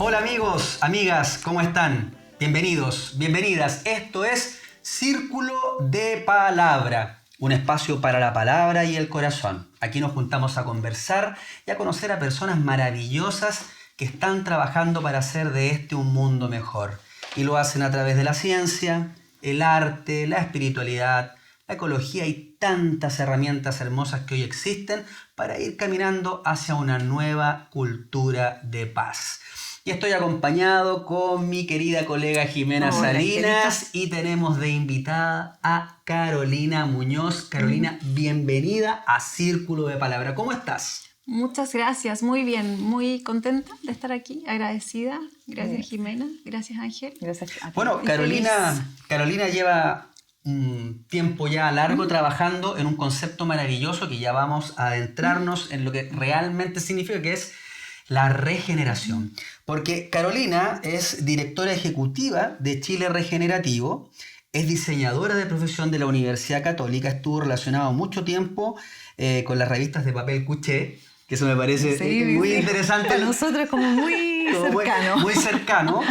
Hola amigos, amigas, ¿cómo están? Bienvenidos, bienvenidas. Esto es Círculo de Palabra, un espacio para la palabra y el corazón. Aquí nos juntamos a conversar y a conocer a personas maravillosas que están trabajando para hacer de este un mundo mejor. Y lo hacen a través de la ciencia, el arte, la espiritualidad, la ecología y tantas herramientas hermosas que hoy existen para ir caminando hacia una nueva cultura de paz. Y estoy acompañado con mi querida colega Jimena Salinas y tenemos de invitada a Carolina Muñoz. Carolina, bienvenida a Círculo de Palabra. ¿Cómo estás? Muchas gracias, muy bien, muy contenta de estar aquí, agradecida. Gracias Jimena, gracias Ángel. Gracias a ti. Bueno, Carolina lleva un tiempo ya largo trabajando en un concepto maravilloso que ya vamos a adentrarnos en lo que realmente significa, que es la regeneración. Porque Carolina es directora ejecutiva de Chile Regenerativo, es diseñadora de profesión de la Universidad Católica, estuvo relacionado mucho tiempo con las revistas de papel Cuché, que eso me parece muy interesante. Para nosotros como muy cercano. Muy cercano.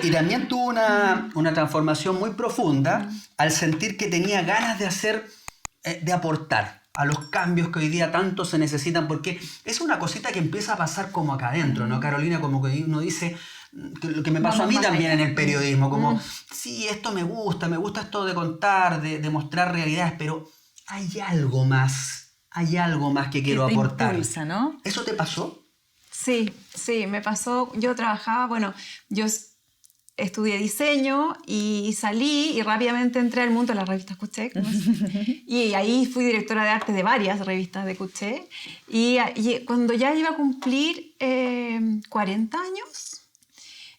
Y también tuvo una transformación muy profunda al sentir que tenía ganas de hacer, de aportar a los cambios que hoy día tanto se necesitan, porque es una cosita que empieza a pasar como acá adentro, ¿no, Carolina? Como que uno dice, lo que me pasó a mí también en el periodismo, como, sí, esto me gusta esto de contar, de mostrar realidades, pero hay algo más que quiero aportar. Impulsa, ¿no? ¿Eso te pasó? Sí, me pasó. Yo trabajaba, yo estudié diseño y salí y rápidamente entré al mundo de las revistas Cuché. Y ahí fui directora de arte de varias revistas de Cuché. Y cuando ya iba a cumplir 40 años,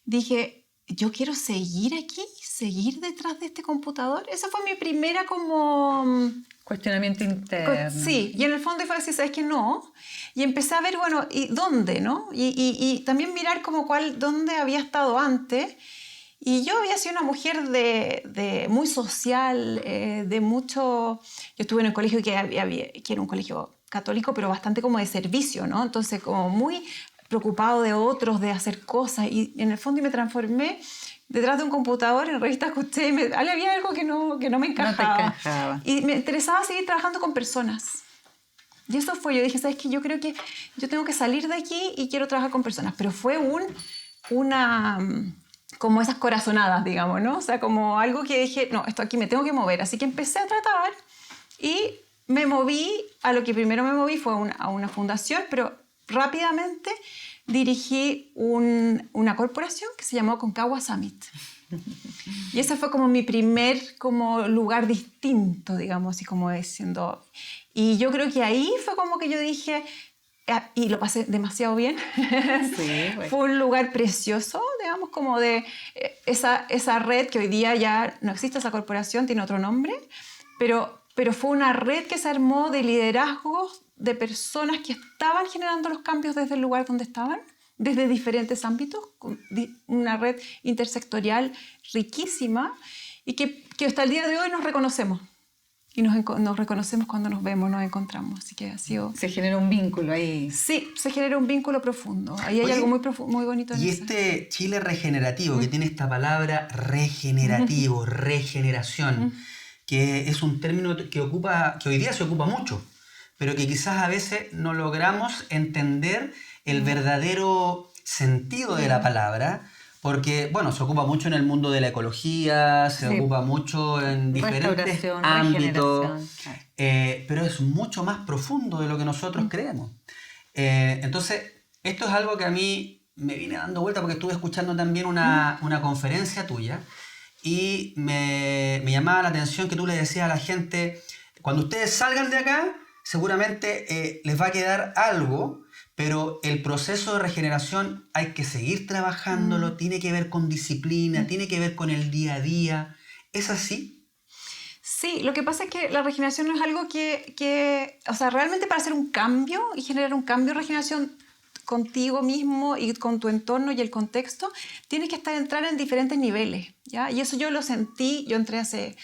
dije, yo quiero seguir aquí, seguir detrás de este computador. Esa fue mi primera como... cuestionamiento interno. Sí, y en el fondo fue decir, ¿sabes qué? No. Y empecé a ver, bueno, ¿y dónde, no? Y también mirar como dónde había estado antes. Y yo había sido una mujer de muy social, de mucho... Yo estuve en un colegio que era un colegio católico, pero bastante como de servicio, ¿no? Entonces, como muy preocupado de otros, de hacer cosas. Y en el fondo me transformé detrás de un computador en revistas Cuché. Había algo que no me encajaba. No te encajaba. Y me interesaba seguir trabajando con personas. Y eso fue, yo dije, ¿sabes qué? Yo creo que yo tengo que salir de aquí y quiero trabajar con personas. Pero fue como esas corazonadas, digamos, ¿no? O sea, como algo que dije, no, esto aquí me tengo que mover. Así que empecé a tratar y me moví, a lo que primero me moví fue a una fundación, pero rápidamente dirigí una corporación que se llamó Concagua Summit. Y ese fue como mi primer lugar distinto, digamos, así como diciendo... Y yo creo que ahí fue como que yo dije... Y lo pasé demasiado bien. Sí, bueno. Fue un lugar precioso, digamos, como de esa red que hoy día ya no existe, esa corporación tiene otro nombre, pero fue una red que se armó de liderazgos de personas que estaban generando los cambios desde el lugar donde estaban, desde diferentes ámbitos, una red intersectorial riquísima y que hasta el día de hoy nos reconocemos. Y nos reconocemos cuando nos vemos, nos encontramos. Así que ha sido... Se genera un vínculo ahí. Sí, se genera un vínculo profundo. Ahí hay algo muy bonito en y eso. este Chile regenerativo, que tiene esta palabra regenerativo, regeneración, que es un término que hoy día se ocupa mucho, pero que quizás a veces no logramos entender el verdadero sentido de la palabra, porque, bueno, se ocupa mucho en el mundo de la ecología, se ocupa mucho en diferentes ámbitos, pero es mucho más profundo de lo que nosotros creemos. Entonces, esto es algo que a mí me vine dando vuelta porque estuve escuchando también una conferencia tuya y me llamaba la atención que tú le decías a la gente, cuando ustedes salgan de acá, seguramente les va a quedar algo, pero el proceso de regeneración hay que seguir trabajándolo, tiene que ver con disciplina, tiene que ver con el día a día. ¿Es así? Sí, lo que pasa es que la regeneración no es algo o sea, realmente para hacer un cambio y generar un cambio de regeneración contigo mismo y con tu entorno y el contexto, tienes que entrar en diferentes niveles, ¿ya? Y eso yo lo sentí, yo entré hace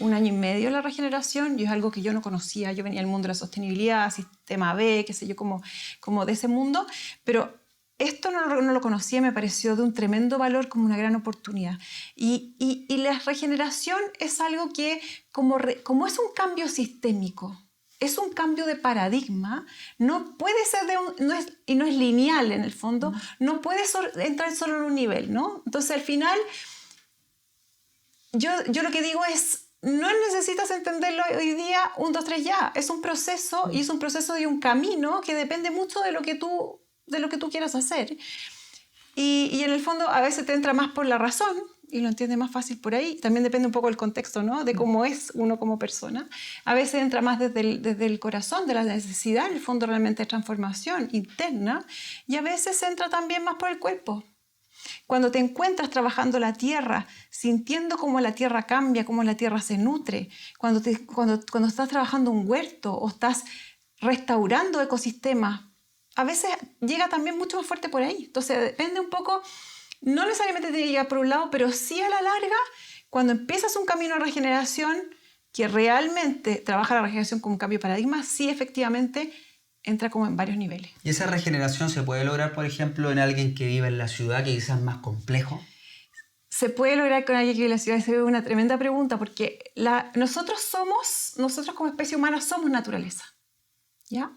1 año y medio en la regeneración y es algo que yo no conocía. Yo venía del mundo de la sostenibilidad, sistema B, qué sé yo, como de ese mundo, pero esto no lo conocía, me pareció de un tremendo valor, como una gran oportunidad. Y la regeneración es algo que, como es un cambio sistémico, es un cambio de paradigma, no puede ser y no es lineal en el fondo, no puede entrar solo en un nivel, ¿no? Entonces al final, yo lo que digo es, no necesitas entenderlo hoy día, 1, 2, 3 ya, es un proceso y es un proceso de un camino que depende mucho de lo que tú quieras hacer. Y en el fondo a veces te entra más por la razón, y lo entiende más fácil por ahí. También depende un poco del contexto, ¿no? De cómo es uno como persona. A veces entra más desde el corazón, de la necesidad, en el fondo realmente de transformación interna. Y a veces entra también más por el cuerpo. Cuando te encuentras trabajando la tierra, sintiendo cómo la tierra cambia, cómo la tierra se nutre, cuando estás trabajando un huerto o estás restaurando ecosistemas, a veces llega también mucho más fuerte por ahí. Entonces depende un poco. No necesariamente tiene que llegar por un lado, pero sí a la larga, cuando empiezas un camino de regeneración que realmente trabaja la regeneración como un cambio de paradigma, sí efectivamente entra como en varios niveles. ¿Y esa regeneración se puede lograr, por ejemplo, en alguien que vive en la ciudad, que quizás es más complejo? ¿Se puede lograr con alguien que vive en la ciudad? Esa es una tremenda pregunta, porque nosotros como especie humana somos naturaleza, ¿ya?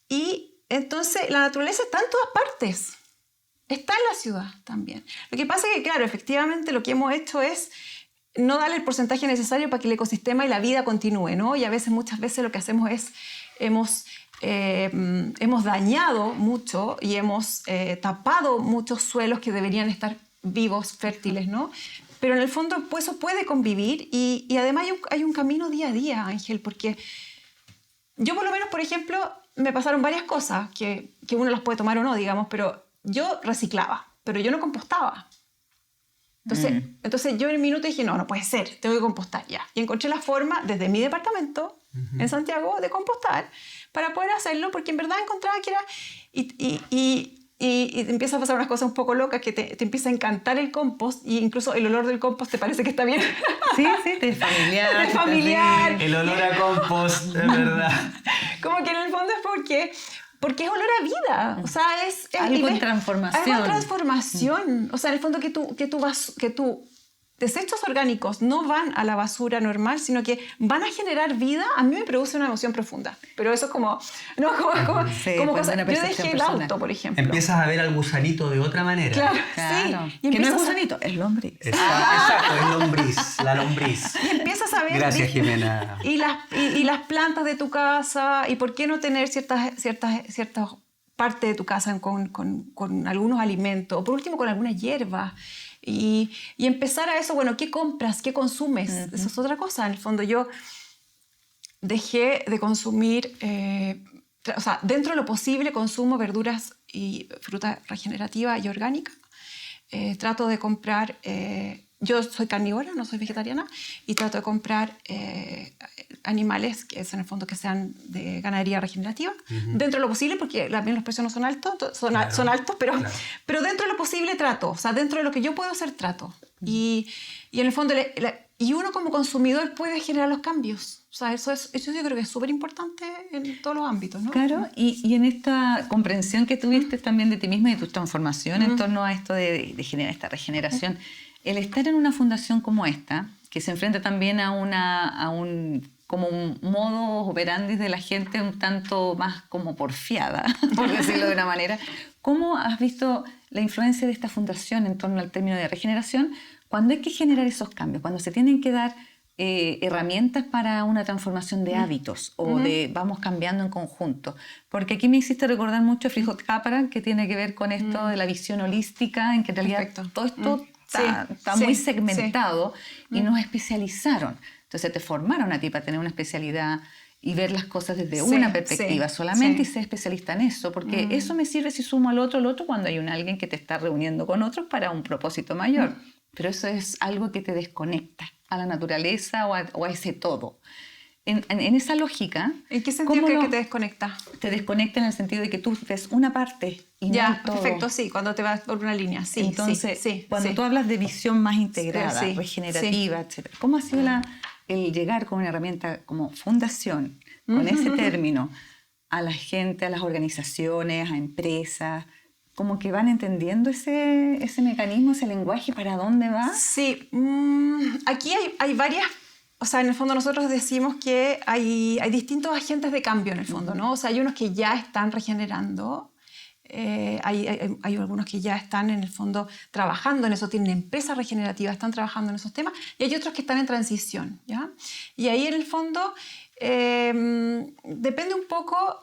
Y entonces la naturaleza está en todas partes. Está en la ciudad también. Lo que pasa es que, claro, efectivamente lo que hemos hecho es no darle el porcentaje necesario para que el ecosistema y la vida continúe, ¿no? Y muchas veces lo que hacemos es, hemos dañado mucho y hemos tapado muchos suelos que deberían estar vivos, fértiles, ¿no? Pero en el fondo pues, eso puede convivir y además hay un camino día a día, Ángel, porque yo por lo menos, por ejemplo, me pasaron varias cosas que uno las puede tomar o no, digamos, pero yo reciclaba, pero yo no compostaba. Entonces yo en un minuto dije, no puede ser, tengo que compostar ya. Y encontré la forma desde mi departamento en Santiago de compostar para poder hacerlo, porque en verdad encontraba que era... Y te empiezan a pasar unas cosas un poco locas que te empieza a encantar el compost y incluso el olor del compost te parece que está bien. Sí, es familiar. Es familiar. El olor a compost, de verdad. Como que en el fondo es porque es olor a vida, o sea, es algo en transformación. Algo en transformación, o sea, en el fondo que tú desechos orgánicos no van a la basura normal, sino que van a generar vida. A mí me produce una emoción profunda, pero eso es como cosa. Yo dejé el auto, por ejemplo. Empiezas a ver al gusanito de otra manera. Claro. Sí. Y que no es gusanito, es lombriz. Exacto, es lombriz, la lombriz. Y empiezas a ver... Gracias, Jimena. Y las plantas de tu casa, y por qué no tener ciertas partes de tu casa con algunos alimentos, o por último con alguna hierba. Y empezar a eso, bueno, ¿qué compras? ¿Qué consumes? Eso es otra cosa. En el fondo yo dejé de consumir, o sea, dentro de lo posible consumo verduras y fruta regenerativa y orgánica. Trato de comprar, yo soy carnívora, no soy vegetariana, y trato de comprar animales que en el fondo que sean de ganadería regenerativa, dentro de lo posible, porque también los precios no son altos, son altos, pero dentro de lo posible trato, o sea, dentro de lo que yo puedo hacer trato. Y en el fondo, y uno como consumidor puede generar los cambios. O sea, eso yo creo que es súper importante en todos los ámbitos, ¿no? Claro, y en esta comprensión que tuviste también de ti misma y de tu transformación en torno a esto de generar esta regeneración, el estar en una fundación como esta, que se enfrenta también a un modo operandi de la gente un tanto más como porfiada, por decirlo de una manera, ¿cómo has visto la influencia de esta fundación en torno al término de regeneración cuando hay que generar esos cambios, cuando se tienen que dar herramientas para una transformación de hábitos o de vamos cambiando en conjunto? Porque aquí me hiciste recordar mucho a Frijol Capra, que tiene que ver con esto de la visión holística, en que en realidad todo esto está muy segmentado y nos especializaron. Entonces te formaron a ti para tener una especialidad y ver las cosas desde una perspectiva solamente y ser especialista en eso, porque eso me sirve si sumo al otro cuando hay alguien que te está reuniendo con otros para un propósito mayor. Pero eso es algo que te desconecta a la naturaleza o a ese todo. En esa lógica... ¿En qué sentido que te desconecta? Te desconecta en el sentido de que tú ves una parte y no el todo. Perfecto, sí, cuando te vas por una línea. Sí, entonces, cuando tú hablas de visión más integrada, regenerativa, etc., ¿cómo ha sido el llegar con una herramienta como fundación, con ese término, a la gente, a las organizaciones, a empresas, como que van entendiendo ese mecanismo, ese lenguaje, para dónde va. Sí, aquí hay varias, o sea, en el fondo nosotros decimos que hay distintos agentes de cambio en el fondo, ¿no? O sea, hay unos que ya están regenerando, hay algunos que ya están en el fondo trabajando en eso, tienen empresas regenerativas, están trabajando en esos temas, y hay otros que están en transición, ¿ya? Y ahí en el fondo depende un poco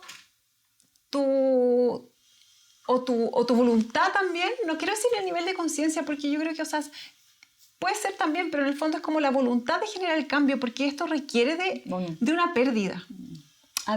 tu voluntad también, no quiero decir el nivel de conciencia, porque yo creo que, o sea, puede ser también, pero en el fondo es como la voluntad de generar el cambio, porque esto requiere de una pérdida.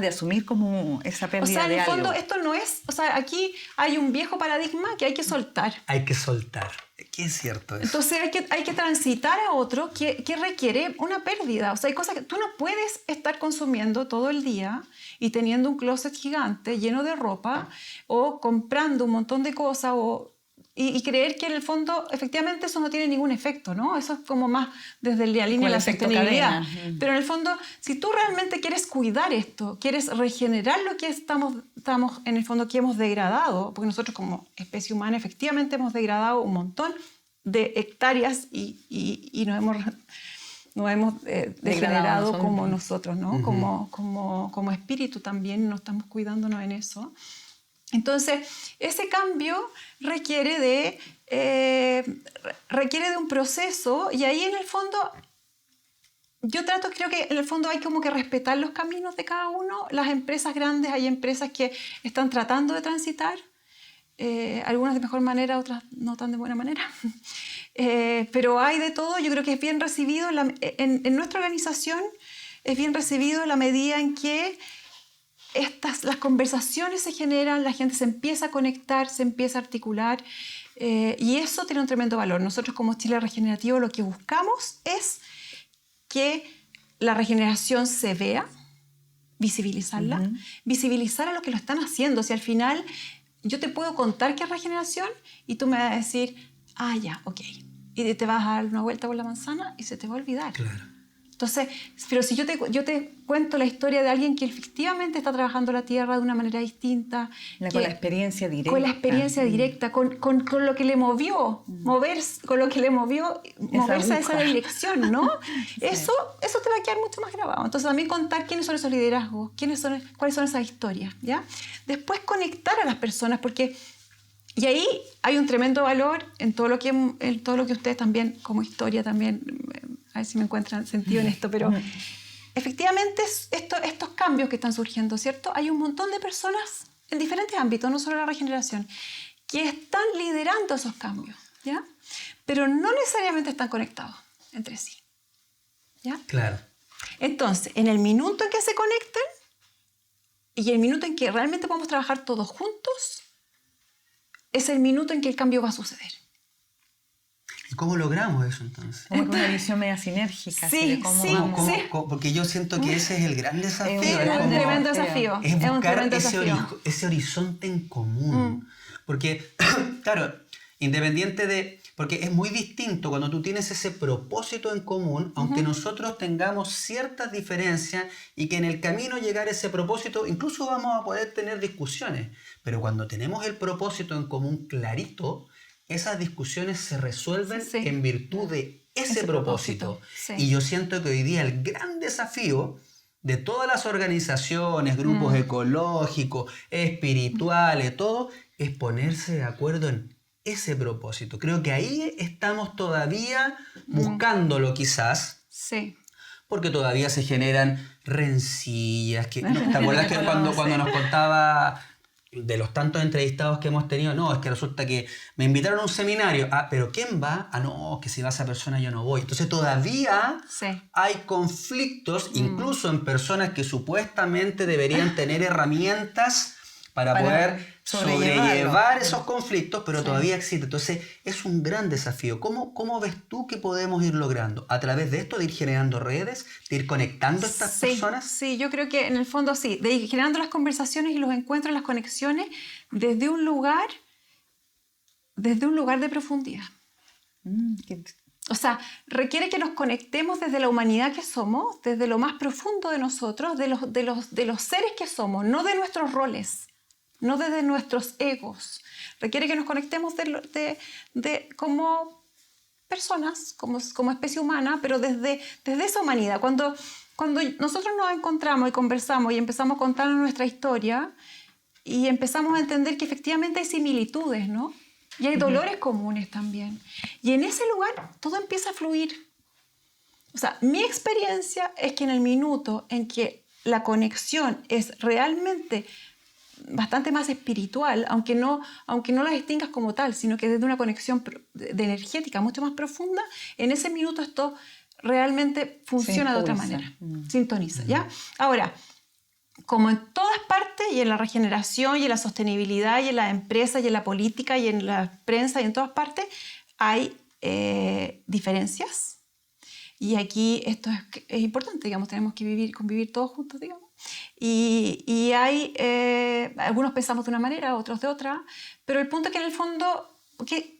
De asumir como esa pérdida de algo. O sea, en el fondo esto no es, o sea, aquí hay un viejo paradigma que hay que soltar. Hay que soltar, que es cierto eso. Entonces hay que transitar a otro que requiere una pérdida. O sea, hay cosas que tú no puedes estar consumiendo todo el día y teniendo un closet gigante lleno de ropa o comprando un montón de cosas y creer que en el fondo efectivamente eso no tiene ningún efecto, ¿no? Eso es como más desde la línea de la sostenibilidad. Pero en el fondo, si tú realmente quieres cuidar esto, quieres regenerar lo que estamos en el fondo que hemos degradado, porque nosotros como especie humana efectivamente hemos degradado un montón de hectáreas y nos hemos degenerado como nosotros, ¿no? Como espíritu también, no estamos cuidándonos en eso. Entonces, ese cambio requiere de un proceso, y ahí en el fondo creo que en el fondo hay como que respetar los caminos de cada uno. Las empresas grandes, hay empresas que están tratando de transitar, algunas de mejor manera, otras no tan de buena manera. Pero hay de todo. Yo creo que es bien recibido en nuestra organización, es bien recibido en la medida en que las conversaciones se generan, la gente se empieza a conectar, se empieza a articular, y eso tiene un tremendo valor. Nosotros como Chile Regenerativo lo que buscamos es que la regeneración se vea, visibilizarla, visibilizar a los que lo están haciendo. Si al final yo te puedo contar qué es regeneración y tú me vas a decir, ya, ok, y te vas a dar una vuelta por la manzana y se te va a olvidar. Claro. Entonces, pero si yo te cuento la historia de alguien que efectivamente está trabajando la tierra de una manera distinta, con la experiencia directa. Con la experiencia directa, con lo que le movió, con lo que le movió moverse a esa dirección, ¿no? Sí. Eso te va a quedar mucho más grabado. Entonces, también contar quiénes son esos liderazgos, cuáles son esas historias, ¿ya? Después, conectar a las personas, porque... Y ahí hay un tremendo valor en todo lo que ustedes también, como historia también, a ver si me encuentran sentido en esto, pero efectivamente estos cambios que están surgiendo, ¿cierto? Hay un montón de personas en diferentes ámbitos, no solo la regeneración, que están liderando esos cambios, ¿ya? Pero no necesariamente están conectados entre sí, ¿ya? Claro. Entonces, en el minuto en que se conecten y el minuto en que realmente podamos trabajar todos juntos, es el minuto en que el cambio va a suceder. ¿Y cómo logramos eso entonces? Como una visión media sinérgica. Sí, porque yo siento que ese es el gran desafío. Es un tremendo desafío. Es buscar ese horizonte en común. Porque, claro, independiente de... Porque es muy distinto cuando tú tienes ese propósito en común, aunque nosotros tengamos ciertas diferencias y que en el camino llegar a ese propósito incluso vamos a poder tener discusiones. Pero cuando tenemos el propósito en común clarito, esas discusiones se resuelven en virtud de ese propósito. Sí. Y yo siento que hoy día el gran desafío de todas las organizaciones, grupos ecológicos, espirituales, todo, es ponerse de acuerdo en ese propósito. Creo que ahí estamos todavía buscándolo quizás. Sí. Porque todavía se generan rencillas. ¿Te acuerdas que cuando nos contaba de los tantos entrevistados que hemos tenido? No, es que resulta que me invitaron a un seminario. ¿Pero quién va? No, que si va esa persona yo no voy. Entonces todavía hay conflictos, incluso en personas que supuestamente deberían tener herramientas para poder sobrellevar esos conflictos, pero todavía existe. Entonces, es un gran desafío. ¿Cómo ves tú que podemos ir logrando? ¿A través de esto, de ir generando redes, de ir conectando a estas personas? Sí, yo creo que en el fondo sí, de ir generando las conversaciones y los encuentros, las conexiones, desde un lugar de profundidad. O sea, requiere que nos conectemos desde la humanidad que somos, desde lo más profundo de nosotros, de los seres que somos, no de nuestros roles. no desde nuestros egos. Requiere que nos conectemos como personas, como especie humana, pero desde esa humanidad. Cuando nosotros nos encontramos y conversamos y empezamos a contarnos nuestra historia y empezamos a entender que efectivamente hay similitudes, ¿no? Y hay dolores comunes también. Y en ese lugar todo empieza a fluir. O sea, mi experiencia es que en el minuto en que la conexión es realmente bastante más espiritual, aunque no la distingas como tal, sino que desde una conexión de energética mucho más profunda, en ese minuto esto realmente funciona de otra manera. Sintoniza, ¿ya? Ahora, como en todas partes, y en la regeneración, y en la sostenibilidad, y en las empresas, y en la política, y en la prensa, y en todas partes, hay diferencias. Y aquí esto es importante, digamos, tenemos que convivir todos juntos, digamos. Y hay, algunos pensamos de una manera, otros de otra, pero el punto es que en el fondo,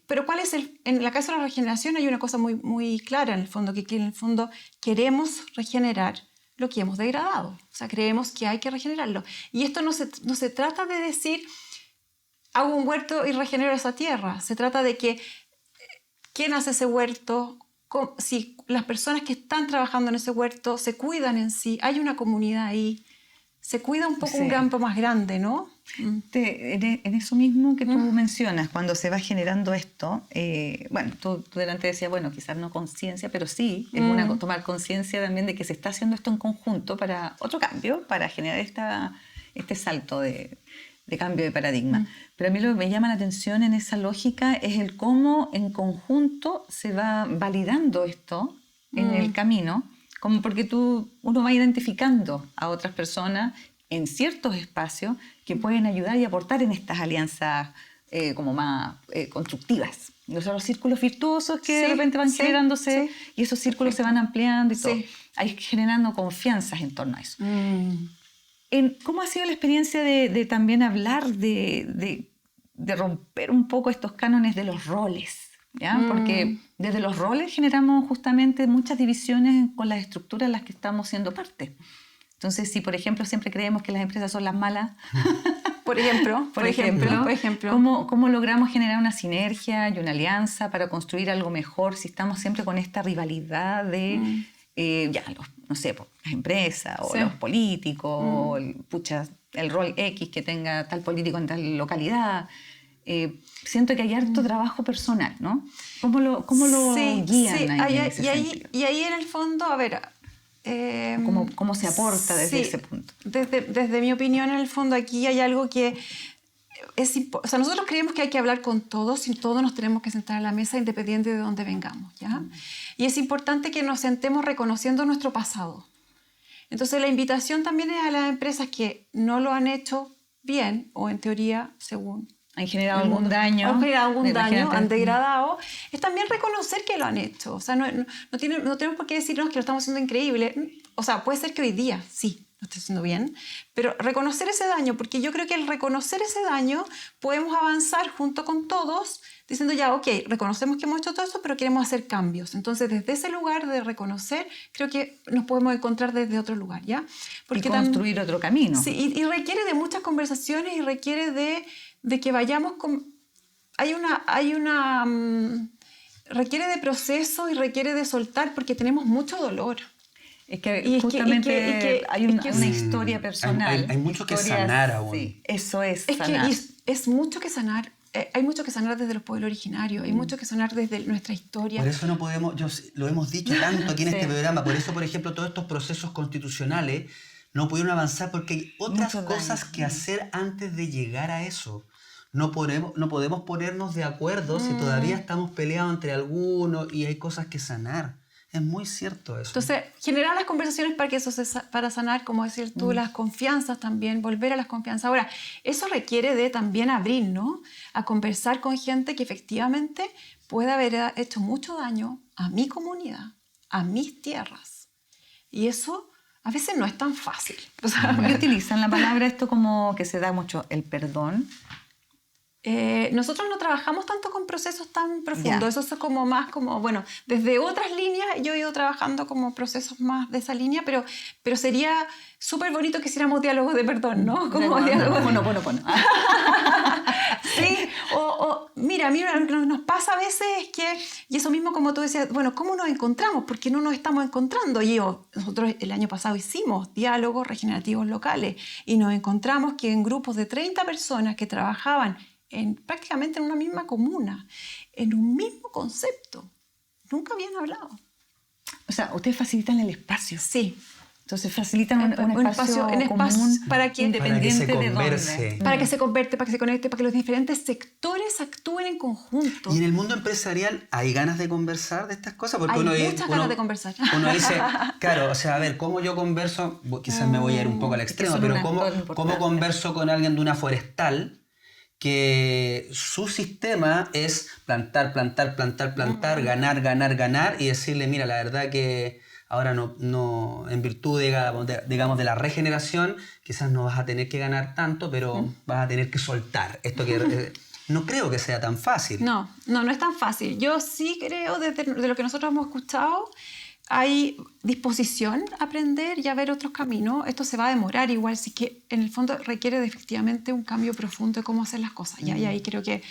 pero ¿cuál es en la caso de la regeneración hay una cosa muy, muy clara en el fondo, que en el fondo queremos regenerar lo que hemos degradado, o sea, creemos que hay que regenerarlo. Y esto no se trata de decir, hago un huerto y regenero esa tierra, se trata de que, ¿quién hace ese huerto? Si las personas que están trabajando en ese huerto se cuidan en sí, hay una comunidad ahí, se cuida un poco un campo más grande, ¿no? En eso mismo que tú mencionas, cuando se va generando esto, bueno, tú delante decías, bueno, quizás no conciencia, pero sí, es tomar conciencia también de que se está haciendo esto en conjunto para otro cambio, para generar este salto de cambio de paradigma. Pero a mí lo que me llama la atención en esa lógica es el cómo en conjunto se va validando esto en el camino, como porque uno va identificando a otras personas en ciertos espacios que pueden ayudar y aportar en estas alianzas como más constructivas. O sea, los círculos virtuosos que de repente van generándose y esos círculos se van ampliando y todo. Hay generando confianzas en torno a eso. ¿Cómo ha sido la experiencia de también hablar de romper un poco estos cánones de los roles? ¿Ya? Porque desde los roles generamos justamente muchas divisiones con las estructuras en las que estamos siendo parte. Entonces, si por ejemplo siempre creemos que las empresas son las malas, por ejemplo, ¿cómo logramos generar una sinergia y una alianza para construir algo mejor si estamos siempre con esta rivalidad de no sé, las empresas o los políticos, o el rol X que tenga tal político en tal localidad? Siento que hay harto trabajo personal, ¿no? ¿Cómo lo guían ahí en ese sentido? Y ahí en el fondo, a ver... ¿Cómo se aporta desde ese punto? Desde mi opinión, en el fondo, aquí hay algo que o sea, nosotros creemos que hay que hablar con todos y todos nos tenemos que sentar a la mesa independiente de dónde vengamos, ¿ya? Y es importante que nos sentemos reconociendo nuestro pasado. Entonces, la invitación también es a las empresas que no lo han hecho bien, o en teoría, según... Han generado algún daño. Han generado algún daño, han degradado. Es también reconocer que lo han hecho. O sea, no tenemos por qué decirnos que lo estamos haciendo increíble. O sea, puede ser que hoy día sí lo esté haciendo bien, pero reconocer ese daño, porque yo creo que al reconocer ese daño podemos avanzar junto con todos diciendo ya, ok, reconocemos que hemos hecho todo eso, pero queremos hacer cambios. Entonces, desde ese lugar de reconocer, creo que nos podemos encontrar desde otro lugar, ¿ya? Porque construir otro camino. Sí, y requiere de muchas conversaciones y requiere de que vayamos con... requiere de proceso y requiere de soltar porque tenemos mucho dolor. Es que justamente hay una historia personal. Hay mucho que sanar aún. Sí, eso es sanar. Es mucho que sanar. Hay mucho que sanar desde los pueblos originarios, hay mucho que sanar desde nuestra historia. Por eso no podemos, lo hemos dicho tanto aquí en este programa, por eso, por ejemplo, todos estos procesos constitucionales no pudieron avanzar porque hay otras cosas que hacer antes de llegar a eso. No podemos ponernos de acuerdo si todavía estamos peleados entre algunos y hay cosas que sanar. Es muy cierto eso. Entonces, generar las conversaciones para que eso para sanar, como decir tú, las confianzas también, volver a las confianzas. Ahora, eso requiere de también abrir, ¿no? A conversar con gente que efectivamente puede haber hecho mucho daño a mi comunidad, a mis tierras. Y eso a veces no es tan fácil. ¿Por qué utilizan la palabra esto como que se da mucho el perdón? Nosotros no trabajamos tanto con procesos tan profundos, Ya. eso es como más como, bueno, desde otras líneas yo he ido trabajando como procesos más de esa línea, pero sería súper bonito que hiciéramos diálogos de perdón, ¿no? Como diálogos. Bueno. Sí, mira, a mí lo que nos pasa a veces es que, y eso mismo como tú decías, bueno, ¿cómo nos encontramos? Porque no nos estamos encontrando. Nosotros el año pasado hicimos diálogos regenerativos locales y nos encontramos que en grupos de 30 personas que trabajaban prácticamente en una misma comuna, en un mismo concepto, nunca habían hablado. O sea, ustedes facilitan el espacio. Sí. Entonces facilitan un espacio común para que, independiente para que se de converse. dónde. Para que se converte, para que se conecte, para que los diferentes sectores actúen en conjunto. Y en el mundo empresarial, ¿hay ganas de conversar de estas cosas? Porque Hay uno muchas ganas de conversar. Uno dice, claro, o sea, a ver, ¿cómo yo converso? Quizás me voy a ir un poco al extremo, son pero un actor ¿cómo importante. converso con alguien de una forestal que su sistema es plantar, ganar y decirle, mira, la verdad que ahora no en virtud, digamos, de la regeneración, quizás no vas a tener que ganar tanto, pero vas a tener que soltar. Esto que no creo que sea tan fácil. No es tan fácil. Yo sí creo, de lo que nosotros hemos escuchado, hay disposición a aprender y a ver otros caminos. Esto se va a demorar igual, sí que en el fondo requiere efectivamente un cambio profundo de cómo hacer las cosas. Y ahí creo que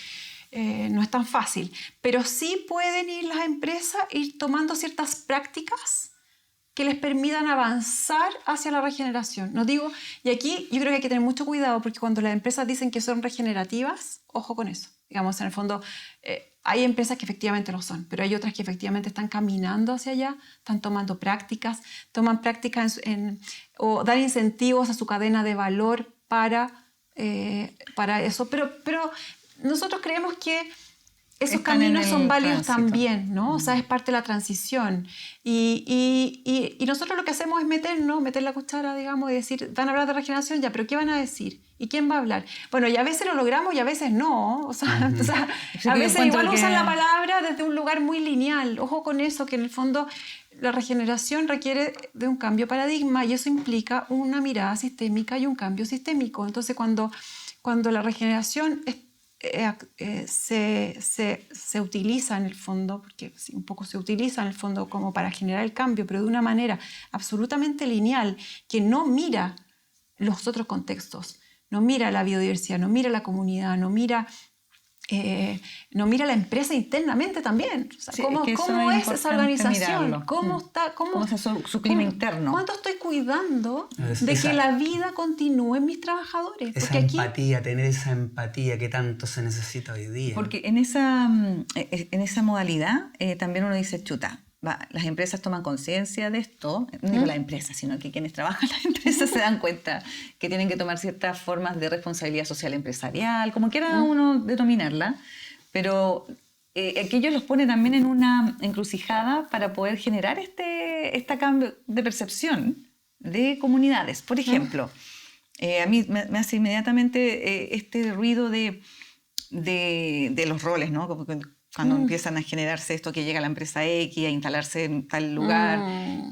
no es tan fácil. Pero sí pueden ir las empresas ir tomando ciertas prácticas que les permitan avanzar hacia la regeneración. No digo, y aquí yo creo que hay que tener mucho cuidado porque cuando las empresas dicen que son regenerativas, ojo con eso. Digamos, en el fondo, hay empresas que efectivamente lo son, pero hay otras que efectivamente están caminando hacia allá, están tomando prácticas, toman prácticas o dan incentivos a su cadena de valor para eso. Pero nosotros creemos que esos Están en caminos el son válidos tránsito. también, ¿no? O sea, es parte de la transición. Y nosotros lo que hacemos es meter la cuchara, digamos, y decir, van a hablar de regeneración, ya, pero ¿qué van a decir? ¿Y quién va a hablar? Bueno, y a veces lo logramos y a veces no. O sea, a yo veces encuentro igual que- usan la palabra desde un lugar muy lineal. Ojo con eso, que en el fondo la regeneración requiere de un cambio de paradigma y eso implica una mirada sistémica y un cambio sistémico. Entonces, cuando la regeneración se utiliza en el fondo, porque sí, un poco se utiliza en el fondo como para generar el cambio, pero de una manera absolutamente lineal, que no mira los otros contextos, no mira la biodiversidad, no mira la comunidad, no mira la empresa internamente también. O sea, Sí, ¿cómo es que eso cómo es es esa importante organización? mirarlo. ¿Cómo está? ¿Cómo es su clima interno? ¿Cuánto estoy cuidando de Esa- que la vida continúe en mis trabajadores? Esa Porque aquí empatía, tener esa empatía que tanto se necesita hoy día. Porque en esa modalidad también uno dice, chuta, las empresas toman conciencia de esto, no digo las empresas, sino que quienes trabajan en las empresas se dan cuenta que tienen que tomar ciertas formas de responsabilidad social empresarial, como quiera uno denominarla, pero aquello los pone también en una encrucijada para poder generar este cambio de percepción de comunidades. Por ejemplo, a mí me hace inmediatamente este ruido de los roles, ¿no? Como cuando empiezan a generarse esto que llega la empresa X a instalarse en tal lugar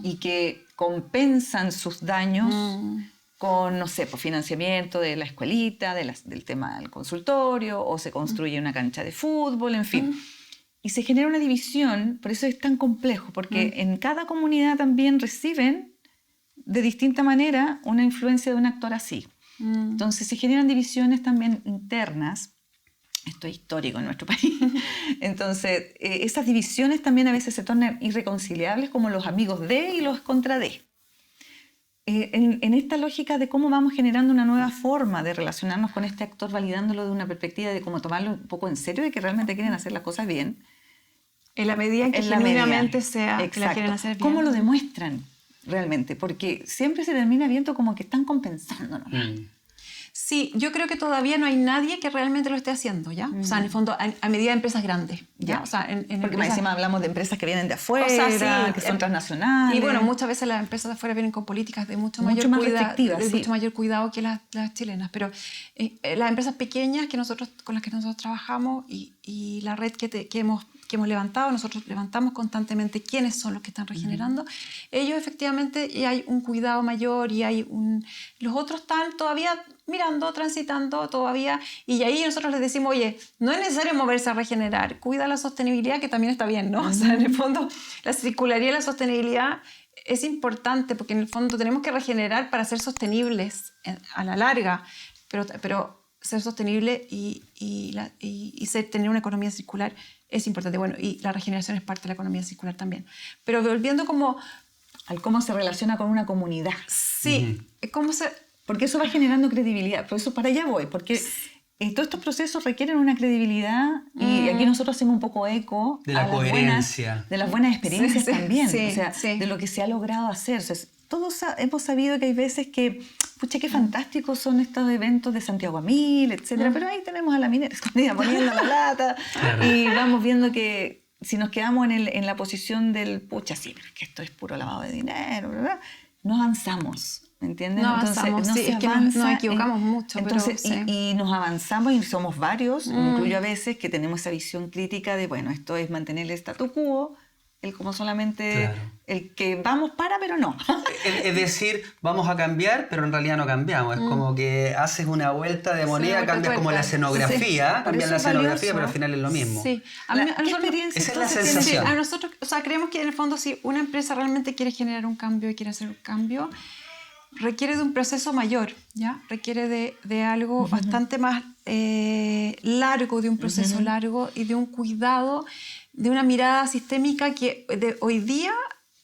y que compensan sus daños con, no sé, pues, financiamiento de la escuelita, del tema del consultorio, o se construye una cancha de fútbol, en fin. Y se genera una división, por eso es tan complejo, porque en cada comunidad también reciben de distinta manera una influencia de un actor así. Entonces se generan divisiones también internas. Esto es histórico en nuestro país. Entonces, esas divisiones también a veces se tornan irreconciliables, como los amigos de y los contra de. En esta lógica de cómo vamos generando una nueva forma de relacionarnos con este actor, validándolo de una perspectiva de cómo tomarlo un poco en serio, de que realmente quieren hacer las cosas bien. en la medida en que genuinamente sea que la quieren hacer bien. ¿Cómo lo demuestran realmente? Porque siempre se termina viendo como que están compensando nomás. Sí, yo creo que todavía no hay nadie que realmente lo esté haciendo, ¿ya? O sea, en el fondo, a medida de empresas grandes, ¿ya? O sea, Porque empresas- más encima hablamos de empresas que vienen de afuera, O sea, sí, que son transnacionales. Y bueno, muchas veces las empresas de afuera vienen con políticas de mucho Mucho mayor más cuidado, restrictivas, sí. mucho mayor cuidado que las chilenas. Pero las empresas pequeñas con las que nosotros trabajamos y la red que hemos levantado, nosotros levantamos constantemente quiénes son los que están regenerando. Ellos efectivamente, y hay un cuidado mayor y hay los otros están todavía mirando, transitando todavía, y ahí nosotros les decimos, oye, no es necesario moverse a regenerar, cuida la sostenibilidad, que también está bien, ¿no? O sea, en el fondo, la circularidad y la sostenibilidad es importante, porque en el fondo tenemos que regenerar para ser sostenibles a la larga, pero ser sostenible y tener una economía circular es importante. Bueno, y la regeneración es parte de la economía circular también. Pero volviendo como... al cómo se relaciona con una comunidad. Sí, cómo se... Porque eso va generando credibilidad. Por eso para allá voy. Porque todos estos procesos requieren una credibilidad y aquí nosotros hacemos un poco eco de la coherencia. De las buenas experiencias también. Sí, o sea, de lo que se ha logrado hacer. O sea, todos hemos sabido que hay veces que, pucha, qué fantásticos son estos eventos de Santiago a 1000, etcétera. Pero ahí tenemos a la minera escondida poniendo la lata y vamos viendo que si nos quedamos en la posición del, pucha, sí, pero es que esto es puro lavado de dinero, ¿verdad? No avanzamos, ¿me entiendes? No avanzamos, entonces, sí, es que nos equivocamos mucho. Entonces, pero, sí. y nos avanzamos y somos varios, incluyo a veces, que tenemos esa visión crítica de, bueno, esto es mantener el statu quo, el como solamente el que vamos para, pero no. Es decir, vamos a cambiar, pero en realidad no cambiamos. Es como que haces una vuelta de moneda, cambias como la escenografía, cambias la escenografía, pero al final es lo mismo. Sí. ¿Qué experiencia? Esa es la sensación. Sí, a nosotros, o sea, creemos que en el fondo si una empresa realmente quiere generar un cambio y quiere hacer un cambio, requiere de un proceso mayor, ¿ya? Requiere de algo bastante más largo, de un proceso largo y de un cuidado, de una mirada sistémica que hoy día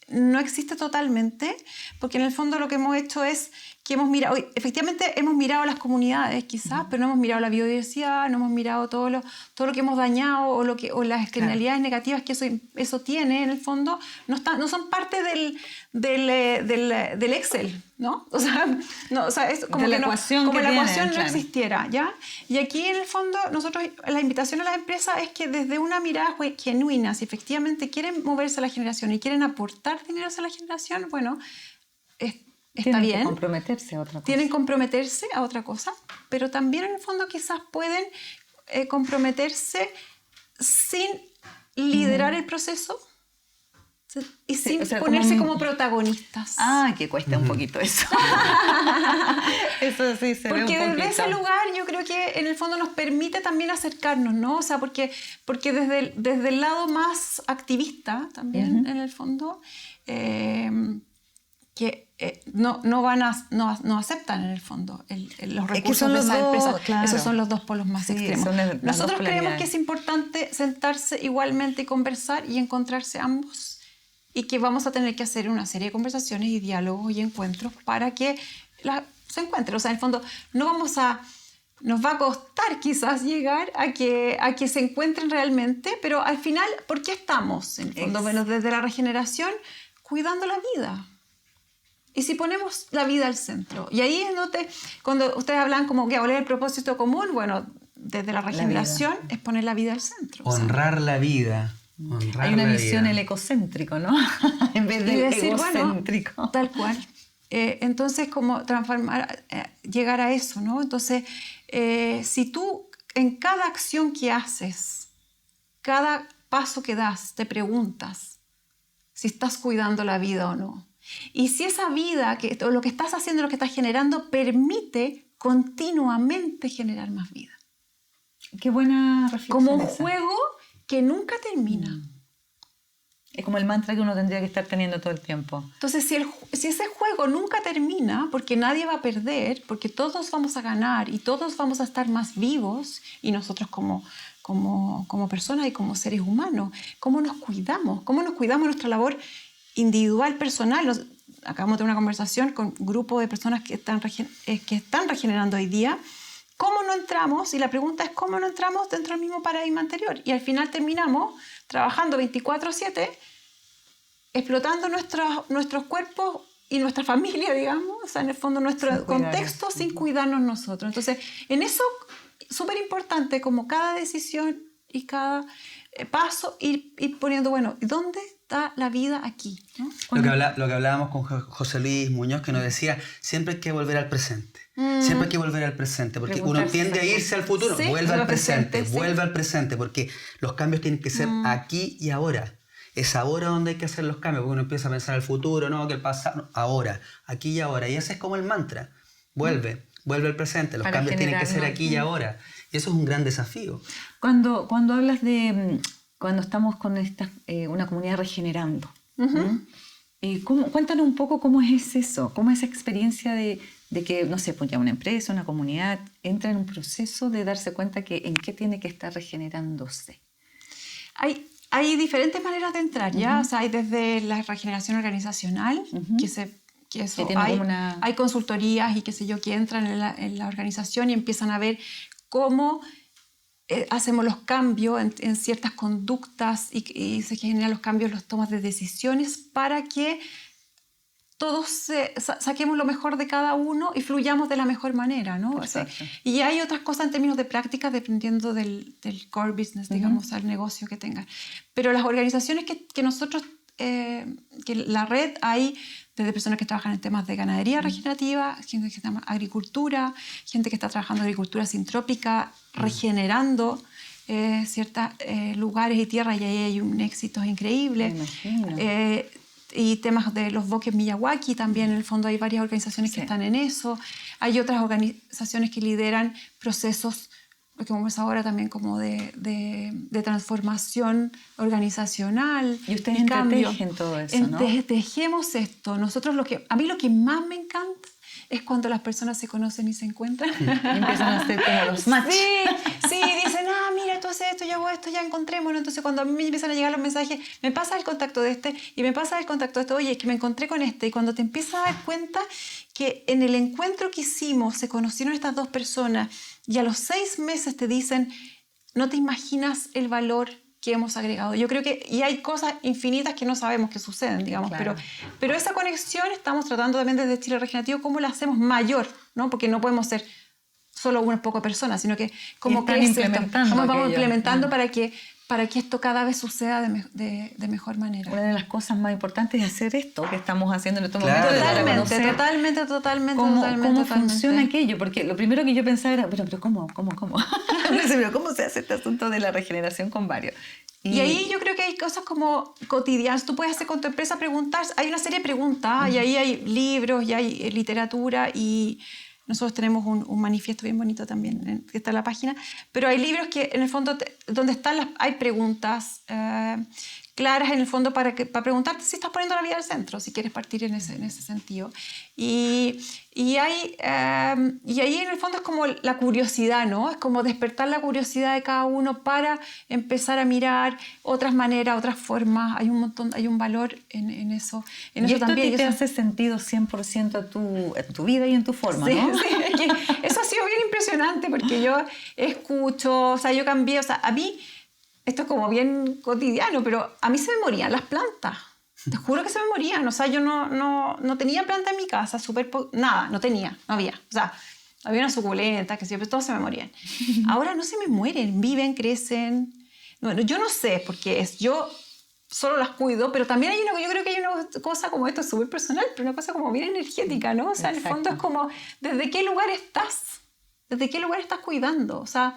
no existe totalmente, porque en el fondo lo que hemos hecho es que efectivamente hemos mirado las comunidades quizás, pero no hemos mirado la biodiversidad, no hemos mirado todo lo que hemos dañado o las externalidades negativas que eso tiene en el fondo, no son parte del Excel, ¿no? O sea, es como de la que ecuación como que la tienen, ecuación no claro. existiera, ¿ya? Y aquí en el fondo nosotros, la invitación a las empresas es que desde una mirada genuina, si efectivamente quieren moverse a la generación y quieren aportar dinero a la generación, bueno, está bien. Tienen que comprometerse a otra cosa. Tienen que comprometerse a otra cosa, pero también en el fondo quizás pueden comprometerse sin liderar el proceso y sin ponerse como protagonistas. Ah, que cuesta un poquito eso. Eso sí se ve un Porque poquito. desde ese lugar yo creo que en el fondo nos permite también acercarnos, ¿no? O sea, porque desde el lado más activista también, en el fondo, que no aceptan en el fondo los recursos de esa empresa. Claro. Esos son los dos polos más extremos. Son las Nosotros dos creemos polaridades. que es importante sentarse igualmente y conversar y encontrarse ambos, y que vamos a tener que hacer una serie de conversaciones y diálogos y encuentros para que se encuentren. O sea, en el fondo nos va a costar quizás llegar a que se encuentren realmente, pero al final, ¿por qué estamos? En el fondo, bueno, desde la regeneración, cuidando la vida. Y si ponemos la vida al centro, y ahí es donde, cuando ustedes hablan como que hablar del propósito común, bueno, desde la regeneración es poner la vida al centro. Honrar la vida. Hay una visión el ecocéntrico, ¿no? En vez del egocéntrico. Bueno, tal cual. Entonces, como transformar, llegar a eso, ¿no? Entonces, si tú en cada acción que haces, cada paso que das, te preguntas si estás cuidando la vida o no. Y si esa vida, o lo que estás haciendo, lo que estás generando, permite continuamente generar más vida. Qué buena reflexión. Como un esa. juego que nunca termina. Es como el mantra que uno tendría que estar teniendo todo el tiempo. Entonces, si ese juego nunca termina, porque nadie va a perder, porque todos vamos a ganar y todos vamos a estar más vivos, y nosotros como personas y como seres humanos, ¿cómo nos cuidamos? ¿Cómo nos cuidamos en nuestra labor individual, personal? Acabamos de tener una conversación con un grupo de personas que están regenerando hoy día. ¿Cómo no entramos? Y la pregunta es ¿cómo no entramos dentro del mismo paradigma anterior? Y al final terminamos trabajando 24/7, explotando nuestros cuerpos y nuestra familia, digamos, o sea, en el fondo nuestro contexto sin cuidarnos nosotros. Entonces, en eso, súper importante, como cada decisión y cada paso, ir poniendo, bueno, ¿dónde está la vida aquí? ¿No? Lo que hablábamos con José Luis Muñoz, que nos decía, siempre hay que volver al presente. Siempre hay que volver al presente, porque uno tiende a irse al futuro. Sí, vuelve al presente, sí. vuelve al presente, porque los cambios tienen que ser aquí y ahora. Es ahora donde hay que hacer los cambios, porque uno empieza a pensar el futuro, no, que el pasado, no, ahora, aquí y ahora. Y ese es como el mantra. Vuelve. vuelve al presente, los Para cambios tienen que ser generarlo. aquí y ahora. Y eso es un gran desafío. Cuando hablas de cuando estamos con una comunidad regenerando, cuéntanos un poco cómo es eso, cómo es esa experiencia de que, no sé, pues ya una empresa, una comunidad entra en un proceso de darse cuenta que en qué tiene que estar regenerándose. Hay diferentes maneras de entrar, ¿ya? O sea, hay desde la regeneración organizacional, que eso, Que tiene hay, como una... hay consultorías y qué sé yo, que entran en la organización y empiezan a ver cómo hacemos los cambios en ciertas conductas y se generan los cambios, los tomas de decisiones para que todos saquemos lo mejor de cada uno y fluyamos de la mejor manera, ¿no? O sea, y hay otras cosas en términos de prácticas dependiendo del core business, digamos, al negocio que tengan. Pero las organizaciones que nosotros, que la red, hay desde personas que trabajan en temas de ganadería regenerativa, gente que está en agricultura, gente que está trabajando en agricultura sintrópica, regenerando ciertos lugares y tierras, y ahí hay un éxito increíble. Y temas de los bosques Miyawaki también, en el fondo hay varias organizaciones que están en eso. Hay otras organizaciones que lideran procesos, como es ahora también, como de transformación organizacional. Y ustedes entretejen todo eso, ¿no? Tejemos esto. Nosotros a mí lo que más me encanta es cuando las personas se conocen y se encuentran. Y empiezan a hacer como los match. Sí, dicen, mira, tú haces esto, yo hago esto, ya encontrémonos. Entonces, cuando a mí me empiezan a llegar los mensajes, me pasa el contacto de este y me pasa el contacto de este, oye, es que me encontré con este. Y cuando te empiezas a dar cuenta que en el encuentro que hicimos se conocieron estas dos personas y a los 6 meses te dicen, no te imaginas el valor que hemos agregado. Yo creo que, y hay cosas infinitas que no sabemos que suceden, digamos, claro. pero esa conexión estamos tratando también desde Chile Regenerativo, cómo la hacemos mayor, ¿no? Porque no podemos ser solo unas pocas personas, sino que cómo vamos implementando para que esto cada vez suceda de mejor manera. Una de las cosas más importantes es hacer esto que estamos haciendo en estos Claro. momentos. Totalmente. ¿Cómo funciona aquello? Porque lo primero que yo pensaba era, pero ¿cómo? ¿Cómo se hace este asunto de la regeneración con varios? Y ahí yo creo que hay cosas como cotidianas. Tú puedes hacer con tu empresa preguntas. Hay una serie de preguntas y ahí hay libros y hay literatura y nosotros tenemos un manifiesto bien bonito también que está en la página. Pero hay libros que en el fondo donde hay preguntas claras en el fondo para preguntarte si estás poniendo la vida al centro, si quieres partir en ese sentido. Y ahí en el fondo es como la curiosidad, ¿no? Es como despertar la curiosidad de cada uno para empezar a mirar otras maneras, otras formas. Hay un valor en eso. Y eso también te hace sentido 100% en tu vida y en tu forma, ¿no? Sí, eso ha sido bien impresionante porque yo escucho, o sea, yo cambié, o sea, a mí, esto es como bien cotidiano, pero a mí se me morían las plantas. Te juro que se me morían. O sea, yo no tenía planta en mi casa, nada, no había. O sea, había una suculenta, que sí, pero todos se me morían. Ahora no se me mueren, viven, crecen. Bueno, yo no sé por qué yo solo las cuido, pero también yo creo que hay una cosa como esto súper personal, pero una cosa como bien energética, ¿no? O sea, en el fondo es como, ¿desde qué lugar estás? ¿Desde qué lugar estás cuidando? O sea,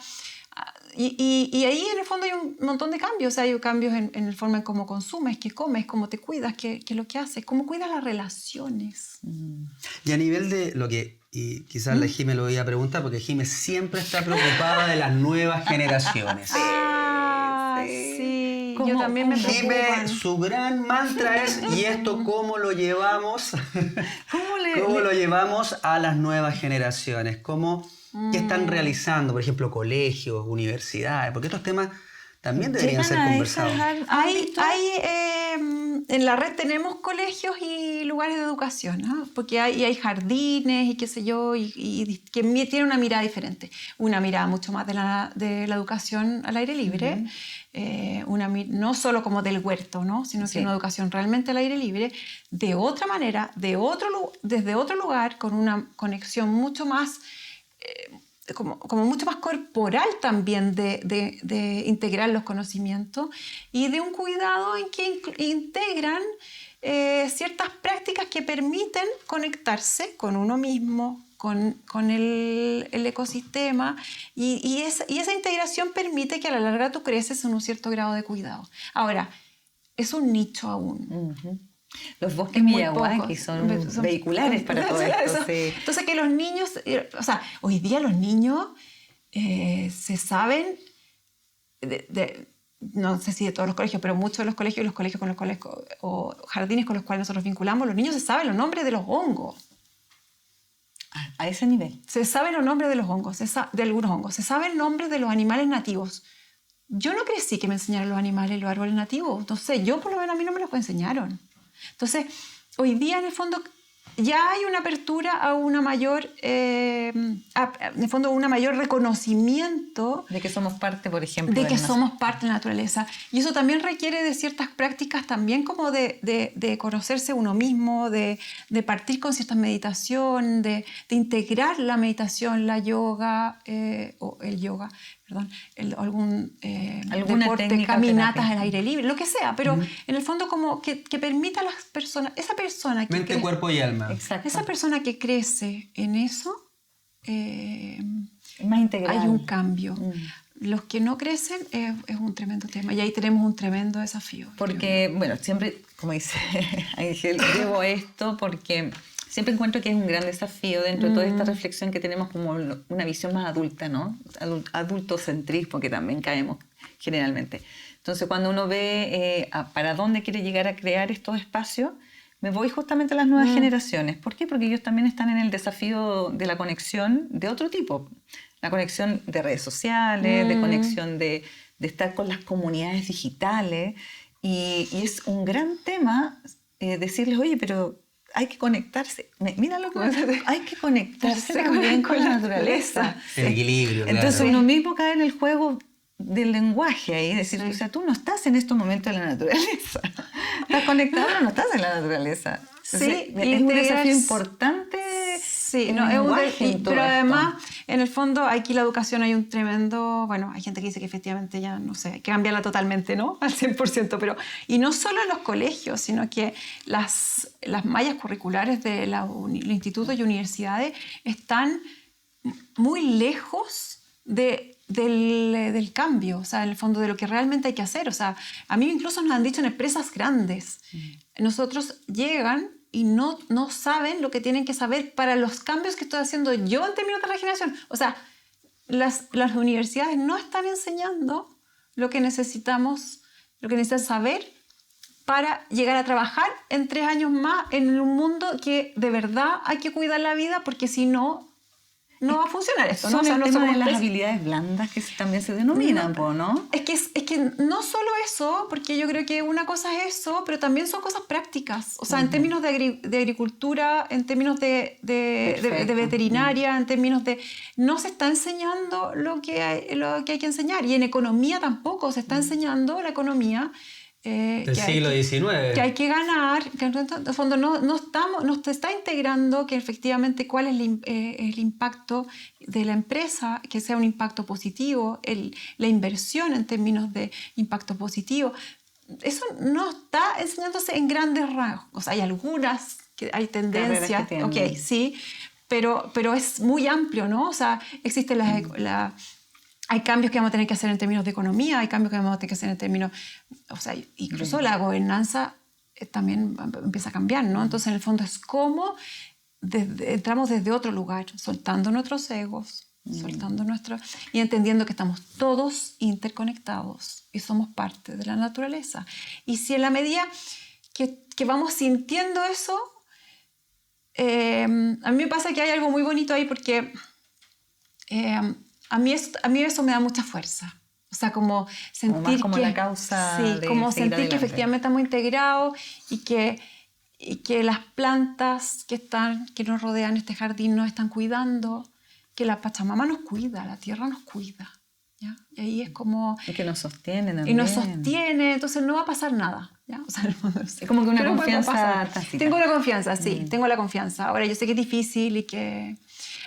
y ahí en el fondo hay un montón de cambios. O sea, hay cambios en la forma en cómo consumes, qué comes, cómo te cuidas, qué es lo que haces, cómo cuidas las relaciones. Y a nivel de lo que, y quizás la Jime lo iba a preguntar, porque Jime siempre está preocupada de las nuevas generaciones. Sí. Yo también me preocupan. Jime, su gran mantra es, ¿y esto cómo lo llevamos? ¿Cómo lo llevamos a las nuevas generaciones? ¿Qué están realizando? Por ejemplo, colegios, universidades, porque estos temas también deberían ser conversados. En la red tenemos colegios y lugares de educación, ¿no? Porque hay jardines y qué sé yo, y que tienen una mirada diferente. Una mirada mucho más de la educación al aire libre, no solo como del huerto, ¿no? Sino que una educación realmente al aire libre, de otra manera, desde otro lugar, con una conexión mucho más... como mucho más corporal también de integrar los conocimientos y de un cuidado en que integran ciertas prácticas que permiten conectarse con uno mismo, con el ecosistema y esa integración permite que a la larga tú creces en un cierto grado de cuidado. Ahora, es un nicho aún. Los bosques Es muy Miyawaki poco. son vehiculares para todo esto. Sí. Entonces que los niños, o sea, hoy día los niños se saben, no sé si de todos los colegios, pero muchos de los colegios y los colegios con los cuales, o jardines con los cuales nosotros vinculamos, los niños se saben los nombres de los hongos. A ese nivel. Se saben los nombres de los hongos, de algunos hongos. Se saben nombres de los animales nativos. Yo no crecí que me enseñaran los animales, los árboles nativos. Entonces, yo por lo menos a mí no me los enseñaron. Entonces, hoy día en el fondo ya hay una apertura a una mayor, en el fondo un mayor reconocimiento de que somos parte, por ejemplo, de que somos parte de la naturaleza. Y eso también requiere de ciertas prácticas también como de conocerse uno mismo, de partir con cierta meditación, de integrar la meditación, la yoga, o el yoga, perdón, algún deporte, caminatas al aire libre, lo que sea, pero en el fondo como que permita a las personas, esa persona que mente, cuerpo y alma. Exacto. Esa persona que crece en eso, es más integral. hay un cambio. Los que no crecen es un tremendo tema y ahí tenemos un tremendo desafío. Porque, bueno, siempre, como dice Ángel, llevo esto porque siempre encuentro que es un gran desafío dentro de toda esta reflexión que tenemos como una visión más adulta, ¿no? Adultocentrismo, que también caemos generalmente. Entonces, cuando uno ve para dónde quiere llegar a crear estos espacios, me voy justamente a las nuevas generaciones. ¿Por qué? Porque ellos también están en el desafío de la conexión de otro tipo. La conexión de redes sociales, de conexión de estar con las comunidades digitales. Y es un gran tema decirles, oye, pero hay que conectarse. Mira lo que hay que conectarse también con la naturaleza. El equilibrio, claro. Entonces uno mismo cae en el juego del lenguaje ahí, decir, o sea, tú no estás en estos momentos en la naturaleza. Estás conectado, pero no estás en la naturaleza. Entonces, Sí, es un desafío importante. Sí, no, pero además, en el fondo, aquí la educación hay un tremendo... Bueno, hay gente que dice que efectivamente ya, no sé, hay que cambiarla totalmente, ¿no? Al 100%, pero... Y no solo en los colegios, sino que las mallas curriculares de los institutos y universidades están muy lejos del cambio, o sea, en el fondo de lo que realmente hay que hacer. O sea, a mí incluso nos han dicho en empresas grandes, nosotros llegan y no saben lo que tienen que saber para los cambios que estoy haciendo yo en términos de regeneración. O sea, las universidades no están enseñando lo que necesitan saber para llegar a trabajar en 3 años más en un mundo que de verdad hay que cuidar la vida, porque si no va a funcionar esto, ¿no? Son O sea, el no tema somos de las habilidades blandas que también se denominan, ¿no? Es que no solo eso, porque yo creo que una cosa es eso, pero también son cosas prácticas. O sea, en términos de agricultura, en términos de veterinaria, en términos de... No se está enseñando lo que hay que enseñar. Y en economía tampoco se está enseñando la economía. Del siglo XIX. Que hay que ganar, que en el fondo no se está integrando que efectivamente cuál es el impacto de la empresa, que sea un impacto positivo, la inversión en términos de impacto positivo. Eso no está enseñándose en grandes rasgos. Hay algunas, que hay tendencias, ok, sí, pero es muy amplio, ¿no? O sea, existe hay cambios que vamos a tener que hacer en términos de economía, hay cambios que vamos a tener que hacer en términos... O sea, incluso la gobernanza también empieza a cambiar, ¿no? Entonces, en el fondo es como entramos desde otro lugar, soltando nuestros egos, soltando y entendiendo que estamos todos interconectados y somos parte de la naturaleza. Y si en la medida que vamos sintiendo eso, a mí me pasa que hay algo muy bonito ahí, porque... A mí eso me da mucha fuerza. O sea, como sentir como la causa. Sí, como sentir que efectivamente estamos integrados y que las plantas que nos rodean este jardín nos están cuidando, que la Pachamama nos cuida, la tierra nos cuida. ¿Ya? Y ahí es como... Y que nos sostiene también. Y nos sostiene, entonces no va a pasar nada. ¿Ya? O sea, es como que una confianza tácita. Tengo la confianza, sí, tengo la confianza. Ahora, yo sé que es difícil y que...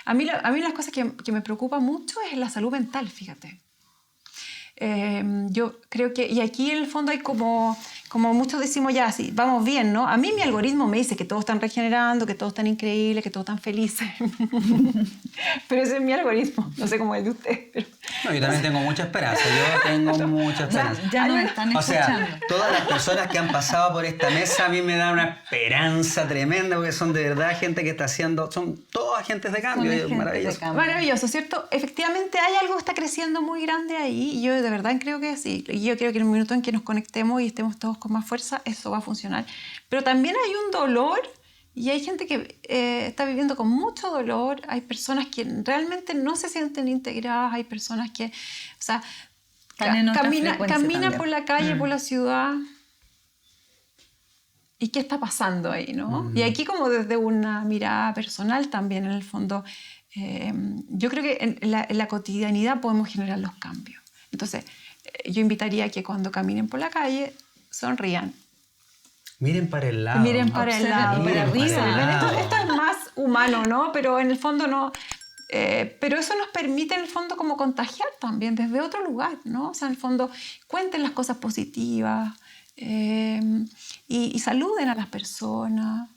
A mí las cosas que me preocupan mucho es la salud mental, fíjate. Yo creo que... Y aquí en el fondo hay como como muchos decimos ya, sí, vamos bien, ¿no? A mí mi algoritmo me dice que todos están regenerando, que todos están increíbles, que todos están felices. Pero ese es mi algoritmo, no sé cómo es el de usted. Pero... No, yo también tengo mucha esperanza, yo tengo mucha esperanza. Ya nos están O escuchando. sea, todas las personas que han pasado por esta mesa a mí me dan una esperanza tremenda porque son de verdad gente que está haciendo, son todos agentes de cambio, Son es agentes maravilloso. de cambio. Maravilloso, ¿cierto? Efectivamente hay algo que está creciendo muy grande ahí y yo de verdad creo que sí. Y yo creo que en un minuto en que nos conectemos y estemos todos con más fuerza, eso va a funcionar. Pero también hay un dolor y hay gente que está viviendo con mucho dolor, hay personas que realmente no se sienten integradas, hay personas que, o sea, Están en otra camina frecuencia por la calle, por la ciudad. ¿Y qué está pasando ahí, no? Y aquí como desde una mirada personal también, en el fondo, yo creo que en la cotidianidad podemos generar los cambios. Entonces, yo invitaría a que cuando caminen por la calle, sonrían. Miren para el lado. Miren para el lado. Miren para arriba. Esto es más humano, ¿no? Pero en el fondo no... pero eso nos permite en el fondo como contagiar también desde otro lugar, ¿no? O sea, en el fondo cuenten las cosas positivas y saluden a las personas.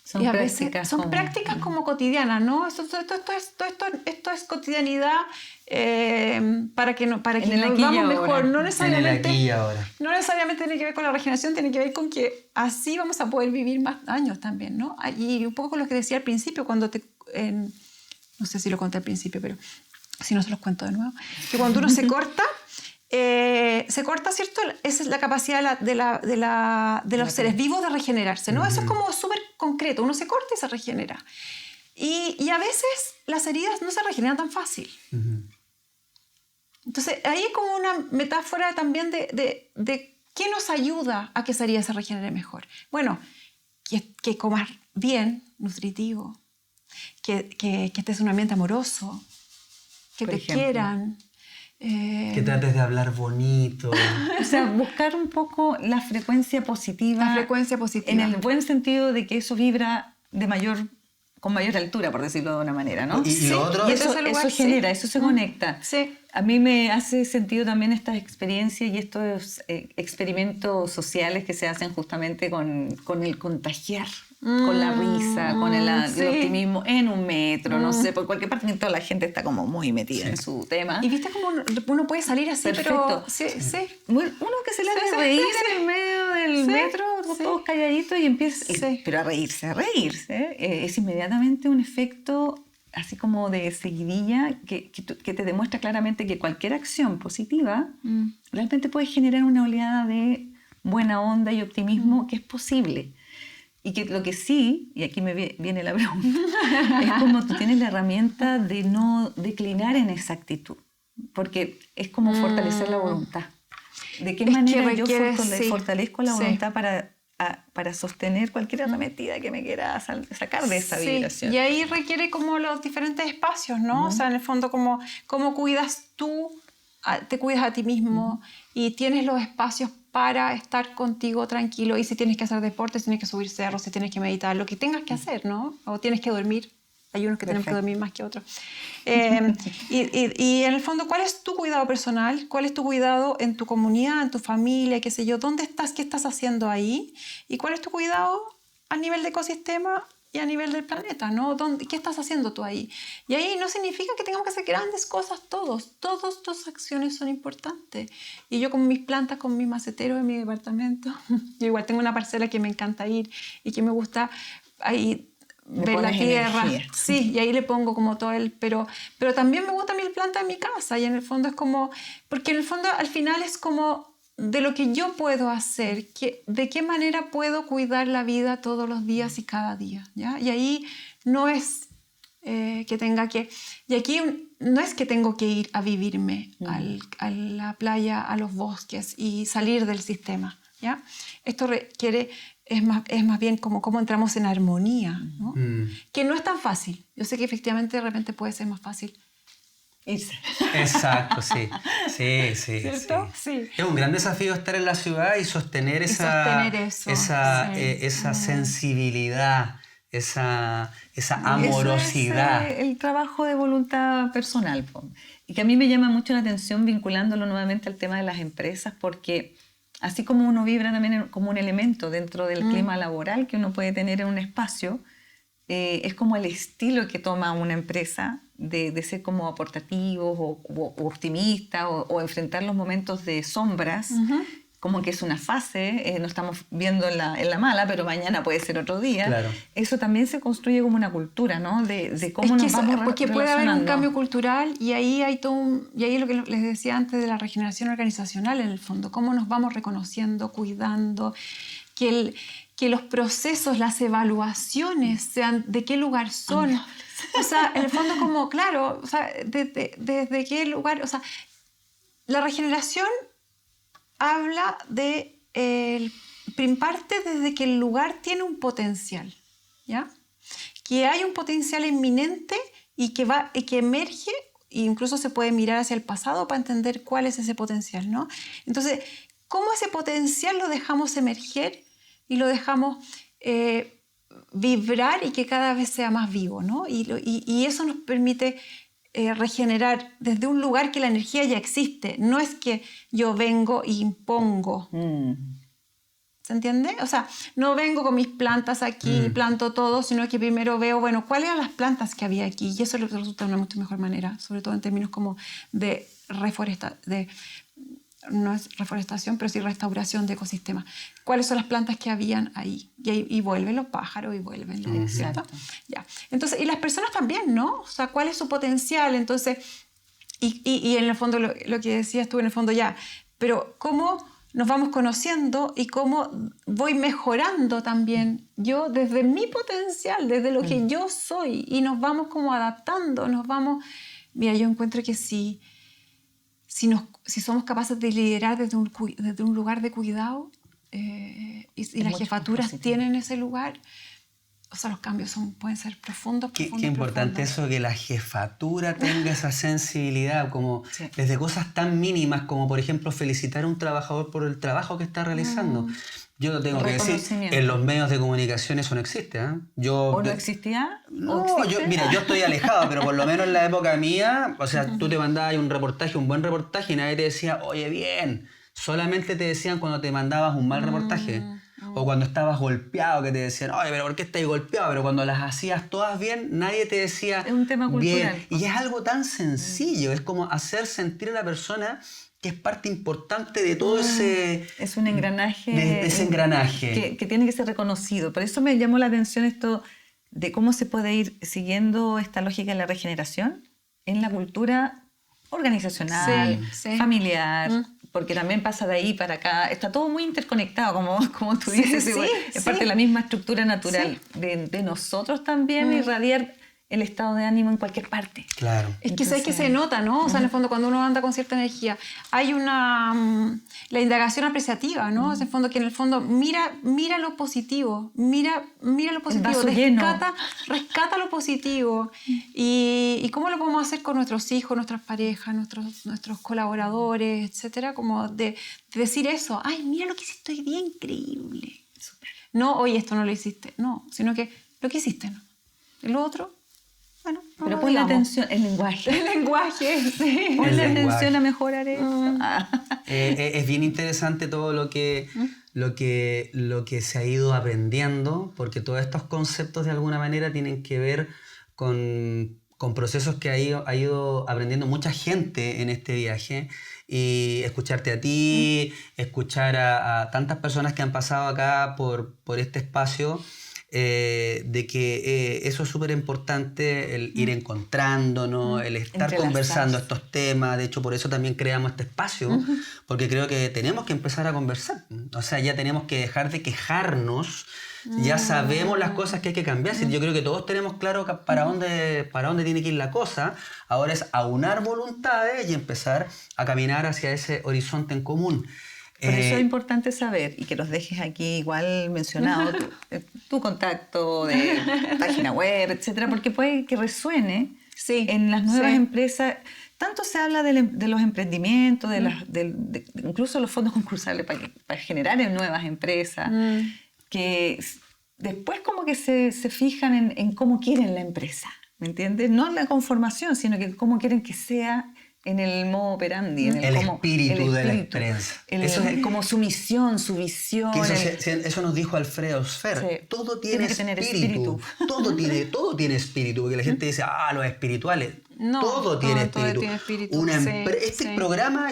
Son Y a prácticas. veces son prácticas como cotidianas, ¿no? Esto es cotidianidad para que nos En el nos aquí y vamos ahora. mejor. No En el necesariamente, aquí y ahora. no necesariamente tiene que ver con la regeneración, tiene que ver con que así vamos a poder vivir más años también, ¿no? Y un poco con lo que decía al principio, cuando no sé si lo conté al principio, pero si no se los cuento de nuevo, que cuando uno se corta, ¿cierto? Esa es la capacidad de los seres vivos de regenerarse, ¿no? Eso es como súper concreto. Uno se corta y se regenera. Y a veces las heridas no se regeneran tan fácil. Entonces, ahí hay como una metáfora también de qué nos ayuda a que esa herida se regenere mejor. Bueno, que comas bien, nutritivo, que estés en un ambiente amoroso, que Por te ejemplo. quieran. Que trates de hablar bonito. O sea, buscar un poco la frecuencia positiva. La frecuencia positiva. En el buen sentido de que eso vibra con mayor altura, por decirlo de una manera, ¿no? Y lo otro... Y ese eso, es el lugar, eso sí. genera, eso se conecta. Sí. A mí me hace sentido también estas experiencias y estos experimentos sociales que se hacen justamente con el contagiar, con la risa, con el sí. optimismo en un metro, no sé, por cualquier parte, toda la gente está como muy metida en su tema. Y viste cómo uno puede salir así, Perfecto. pero... Sí, sí. Uno que se le hace reír en el medio del Sí, metro, sí. todos calladitos y empieza, Sí. pero a reírse, es inmediatamente un efecto así como de seguidilla que te demuestra claramente que cualquier acción positiva realmente puede generar una oleada de buena onda y optimismo que es posible. Y que lo que sí, y aquí me viene la pregunta, es como tú tienes la herramienta de no declinar en esa actitud, porque es como fortalecer la voluntad. ¿De qué Es que manera yo requiere, sí. fortalezco la Sí. voluntad para sostener cualquier arremetida que me quiera sacar de esa vibración? Y ahí requiere como los diferentes espacios, ¿no? O sea, en el fondo, cómo cuidas tú, te cuidas a ti mismo y tienes los espacios para estar contigo tranquilo. Y si tienes que hacer deporte, si tienes que subir cerros, si tienes que meditar, lo que tengas que hacer, ¿no? O tienes que dormir. Hay unos que tenemos que dormir más que otros. Y en el fondo, ¿cuál es tu cuidado personal? ¿Cuál es tu cuidado en tu comunidad, en tu familia, qué sé yo? ¿Dónde estás? ¿Qué estás haciendo ahí? ¿Y cuál es tu cuidado a nivel de ecosistema y a nivel del planeta, ¿no? ¿Qué estás haciendo tú ahí? Y ahí no significa que tengamos que hacer grandes cosas todos. Todas tus acciones son importantes. Y yo con mis plantas, con mis maceteros en mi departamento, yo igual tengo una parcela que me encanta ir y que me gusta ahí ver la tierra. Energía. Sí, y ahí le pongo como todo pero también me gustan mis plantas en mi casa y en el fondo es como, porque en el fondo al final es como de lo que yo puedo hacer, de qué manera puedo cuidar la vida todos los días y cada día, ¿ya? Y ahí no es que tenga que... Y aquí no es que tengo que ir a vivirme a la playa, a los bosques y salir del sistema, ¿ya? Esto requiere... Es más bien como cómo entramos en armonía, ¿no? Que no es tan fácil. Yo sé que efectivamente de repente puede ser más fácil Irse. Exacto, sí. Sí. ¿Cierto? Sí. Es un gran desafío estar en la ciudad y sostener eso, esa sensibilidad, esa amorosidad. Eso es el trabajo de voluntad personal. Y que a mí me llama mucho la atención vinculándolo nuevamente al tema de las empresas, porque Así como uno vibra también como un elemento dentro del clima laboral que uno puede tener en un espacio, es como el estilo que toma una empresa de ser como aportativos o optimistas o enfrentar los momentos de sombras, como que es una fase, no estamos viendo en la mala, pero mañana puede ser otro día. Claro. Eso también se construye como una cultura, ¿no? De cómo nos vamos porque puede haber un relacionando. cambio cultural y ahí hay y ahí es lo que les decía antes de la regeneración organizacional en el fondo, cómo nos vamos reconociendo, cuidando, que los procesos, las evaluaciones sean de qué lugar son. O sea, en el fondo como, claro, o sea, desde qué lugar, o sea, la regeneración habla de parte desde que el lugar tiene un potencial, ¿ya? Que hay un potencial inminente y que emerge, e incluso se puede mirar hacia el pasado para entender cuál es ese potencial, ¿no? Entonces, ¿cómo ese potencial lo dejamos emerger y lo dejamos vibrar y que cada vez sea más vivo, ¿no? Y eso nos permite regenerar desde un lugar que la energía ya existe. No es que yo vengo e impongo. ¿Se entiende? O sea, no vengo con mis plantas aquí, planto todo, sino que primero veo, bueno, cuáles eran las plantas que había aquí. Y eso resulta de una mucho mejor manera, sobre todo en términos como de no es reforestación, pero sí restauración de ecosistemas. ¿Cuáles son las plantas que habían ahí? Y vuelven los pájaros y vuelven los... ¿cierto? Ya. Entonces, y las personas también, ¿no? O sea, ¿cuál es su potencial? Entonces, y en el fondo, lo que decías tú, en el fondo ya, pero ¿cómo nos vamos conociendo y cómo voy mejorando también yo desde mi potencial, desde lo que yo soy? Y nos vamos como adaptando, nos vamos... Mira, yo encuentro que si somos capaces de liderar desde un lugar de cuidado y las jefaturas tienen ese lugar, o sea, los cambios pueden ser profundos. Qué importante eso, que la jefatura tenga esa sensibilidad, como desde cosas tan mínimas como, por ejemplo, felicitar a un trabajador por el trabajo que está realizando. Yo lo tengo que decir, en los medios de comunicación eso no existe. ¿O no existía? No, mira, yo estoy alejado, pero por lo menos en la época mía, o sea, tú te mandabas un reportaje, un buen reportaje, y nadie te decía, oye, bien. Solamente te decían cuando te mandabas un mal reportaje. O cuando estabas golpeado, que te decían, oye, pero ¿por qué estás golpeado? Pero cuando las hacías todas bien, nadie te decía es un tema cultural. Bien. Y es algo tan sencillo, es como hacer sentir a la persona que es parte importante de todo ese... Es un engranaje. De ese engranaje. Que tiene que ser reconocido. Por eso me llamó la atención esto de cómo se puede ir siguiendo esta lógica de la regeneración en la cultura organizacional, familiar, porque también pasa de ahí para acá. Está todo muy interconectado, como tú dices. Es parte de la misma estructura natural de nosotros también irradiar el estado de ánimo en cualquier parte. Claro. Es que sabes que se nota, ¿no? O sea, en el fondo, cuando uno anda con cierta energía, hay la indagación apreciativa, ¿no? O sea, en el fondo, que en el fondo mira lo positivo, mira lo positivo, rescata lo positivo. Y cómo lo podemos hacer con nuestros hijos, nuestras parejas, nuestros colaboradores, etcétera, como de decir eso, ay, mira lo que hiciste hoy día, increíble. Super. No, oye, esto no lo hiciste, no, sino que lo que hiciste, ¿no? El otro, bueno, pero pon la atención, el lenguaje. El lenguaje, sí. Pon la atención a mejorar esto. Es bien interesante todo lo que se ha ido aprendiendo, porque todos estos conceptos de alguna manera tienen que ver con procesos que ha ido aprendiendo mucha gente en este viaje. Y escucharte a ti, escuchar a tantas personas que han pasado acá por este espacio, de que eso es súper importante, el ir encontrándonos, el estar conversando estos temas. De hecho, por eso también creamos este espacio, porque creo que tenemos que empezar a conversar. O sea, ya tenemos que dejar de quejarnos, ya sabemos las cosas que hay que cambiar. Yo creo que todos tenemos claro para dónde tiene que ir la cosa. Ahora es aunar voluntades y empezar a caminar hacia ese horizonte en común. Por eso es importante saber, y que los dejes aquí igual mencionado, tu contacto de página web, etcétera, porque puede que resuene en las nuevas empresas. Tanto se habla de los emprendimientos, incluso los fondos concursables para generar nuevas empresas, que después como que se fijan en cómo quieren la empresa, ¿me entiendes? No en la conformación, sino que cómo quieren que sea en el modo operandi, en el espíritu de la empresa. Eso es como su misión, su visión. Eso nos dijo Alfredo Sfer. Sí. Todo tiene que tener espíritu. Todo tiene espíritu, porque la gente dice, los espirituales. No, todo tiene todo espíritu. tiene espíritu. Este programa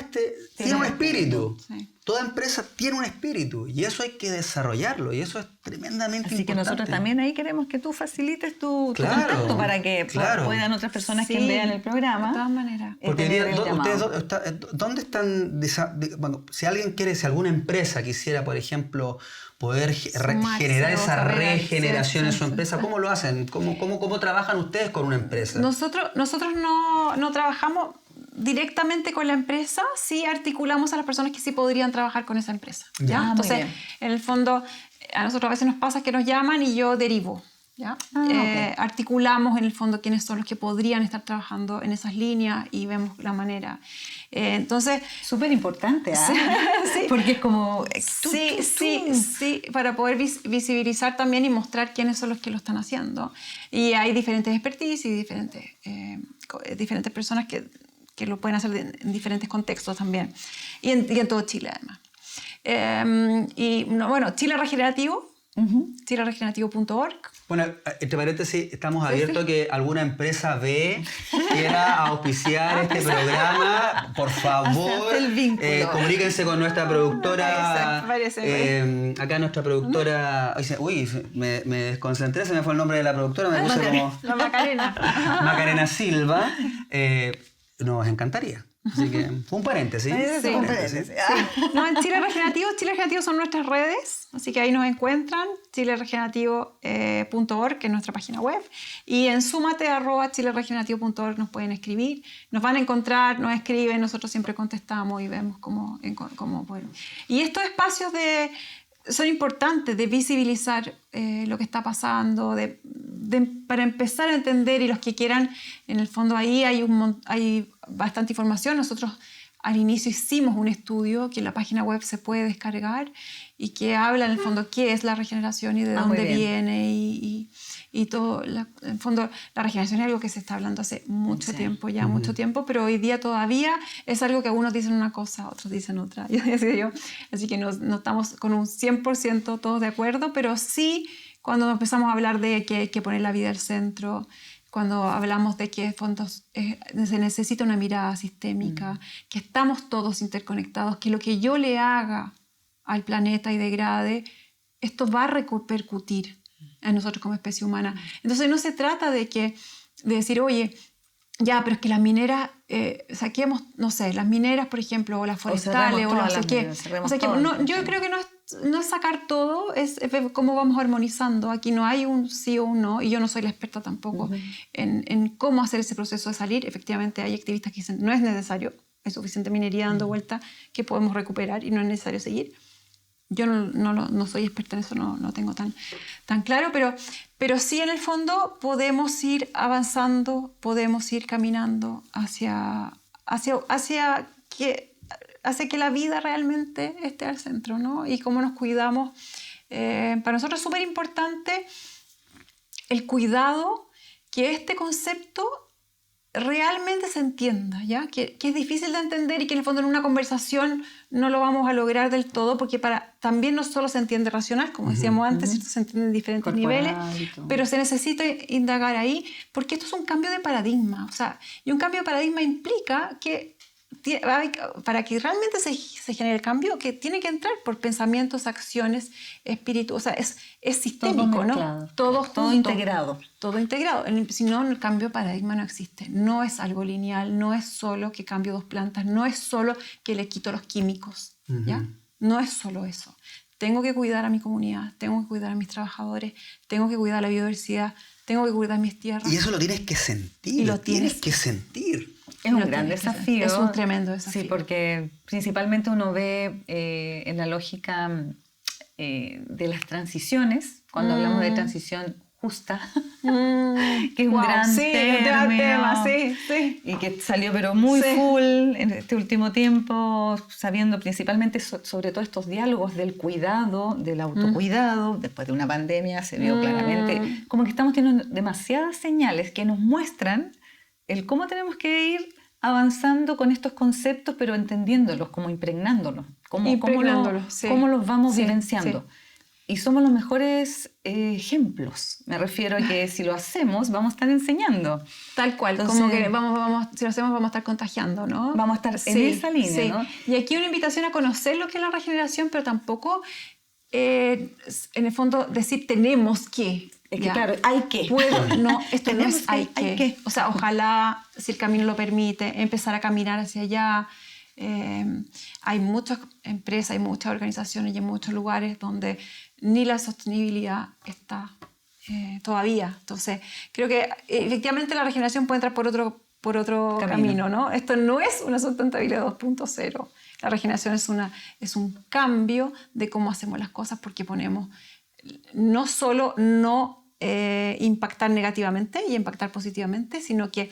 tiene un espíritu. Sí. Toda empresa tiene un espíritu y eso hay que desarrollarlo y eso es tremendamente Así importante. que nosotros también ahí queremos que tú facilites tu Claro, contacto para que claro. puedan otras personas Sí, que vean el programa. de todas maneras. Porque tener el ustedes, llamado. ¿dónde están? Bueno, si alguna empresa quisiera, por ejemplo, poder generar esa regeneración en su empresa, ¿cómo lo hacen? ¿Cómo trabajan ustedes con una empresa? Nosotros no trabajamos directamente con la empresa, sí articulamos a las personas que sí podrían trabajar con esa empresa. ¿ya? Muy Entonces, bien. en el fondo, a nosotros a veces nos pasa que nos llaman y yo derivo. ¿ya? Ok. Articulamos en el fondo quiénes son los que podrían estar trabajando en esas líneas y vemos la manera. Entonces, Súper importante, ¿ah? sí. Porque es como... Sí, para poder visibilizar también y mostrar quiénes son los que lo están haciendo. Y hay diferentes expertise y diferentes personas que lo pueden hacer en diferentes contextos también. Y en todo Chile, además. Chile Regenerativo, chileregenerativo.org. Bueno, entre paréntesis, estamos abiertos a que alguna empresa quiera auspiciar este programa. Por favor, el vínculo. comuníquense con nuestra productora. Parece. Acá nuestra productora... Uy, me desconcentré, se me fue el nombre de la productora. Me puse como... La Macarena. Macarena Silva. Nos encantaría. Así que fue un paréntesis. Sí. Un paréntesis. No, en Chile Regenerativo son nuestras redes, así que ahí nos encuentran, chileregenerativo.org, que es nuestra página web, y en sumate@chileregenerativo.org nos pueden escribir, nos van a encontrar, nos escriben, nosotros siempre contestamos y vemos cómo pueden. Y estos espacios son importantes de visibilizar lo que está pasando, para empezar a entender, y los que quieran, en el fondo ahí hay bastante información. Nosotros al inicio hicimos un estudio que en la página web se puede descargar y que habla en el fondo qué es la regeneración y de dónde viene y todo. En el fondo la regeneración es algo que se está hablando hace mucho tiempo, mucho tiempo, pero hoy día todavía es algo que algunos dicen una cosa, otros dicen otra. Así que no estamos con un 100% todos de acuerdo, pero sí cuando empezamos a hablar de que hay que poner la vida al centro, cuando hablamos de que fondos, se necesita una mirada sistémica, que estamos todos interconectados, que lo que yo le haga al planeta y degrade, esto va a repercutir a nosotros como especie humana. Entonces no se trata de decir, oye, ya, pero es que las mineras, saquemos, no sé, las mineras, por ejemplo, o las forestales, o no sé qué. Yo creo que no es sacar todo, es ver cómo vamos armonizando. Aquí no hay un sí o un no, y yo no soy la experta tampoco en cómo hacer ese proceso de salir. Efectivamente, hay activistas que dicen no es necesario, hay suficiente minería dando vuelta que podemos recuperar y no es necesario seguir. Yo no soy experta en eso, no tengo tan claro, pero sí en el fondo podemos ir avanzando, podemos ir caminando hacia que la vida realmente esté al centro, ¿no? Y cómo nos cuidamos. Para nosotros es súper importante el cuidado, que este concepto realmente se entienda, ¿ya? Que es difícil de entender y que en el fondo en una conversación no lo vamos a lograr del todo, porque también no solo se entiende racional, como decíamos antes, ¿cierto? Se entiende en diferentes niveles, pero se necesita indagar ahí, porque esto es un cambio de paradigma, o sea, y un cambio de paradigma implica que para que realmente se genere el cambio, que tiene que entrar por pensamientos, acciones, espíritu, o sea, es sistémico, ¿no? Todo integrado. Todo integrado. Si no, el cambio de paradigma no existe. No es algo lineal, no es solo que cambio 2 plantas, no es solo que le quito los químicos, ¿ya? No es solo eso. Tengo que cuidar a mi comunidad, tengo que cuidar a mis trabajadores, tengo que cuidar la biodiversidad, tengo que cuidar mis tierras. Y eso lo tienes que sentir. Y lo tienes que sentir. Es un gran desafío. Es un tremendo desafío. Sí, porque principalmente uno ve en la lógica de las transiciones, cuando hablamos de transición justa, que es un gran tema, sí. Y que salió pero muy full en este último tiempo, sabiendo principalmente sobre todo estos diálogos del cuidado, del autocuidado. Después de una pandemia se vio claramente como que estamos teniendo demasiadas señales que nos muestran el cómo tenemos que ir avanzando con estos conceptos, pero entendiéndolos, como impregnándolos, cómo los vamos vivenciando. Sí. Y somos los mejores ejemplos. Me refiero a que si lo hacemos, vamos a estar enseñando. Tal cual, Entonces, como que si lo hacemos vamos a estar contagiando, ¿no? Vamos a estar en esa línea, ¿no? Y aquí una invitación a conocer lo que es la regeneración, pero tampoco, en el fondo, decir tenemos que. Es que claro, hay que. No, esto no es hay hay que. que. O sea, ojalá, si el camino lo permite, empezar a caminar hacia allá. Hay muchas empresas, hay muchas organizaciones y en muchos lugares donde ni la sostenibilidad está todavía. Entonces, creo que efectivamente la regeneración puede entrar por otro camino, ¿no? Esto no es una sustentabilidad 2.0. La regeneración es un cambio de cómo hacemos las cosas porque ponemos no solo impactar negativamente y impactar positivamente, sino que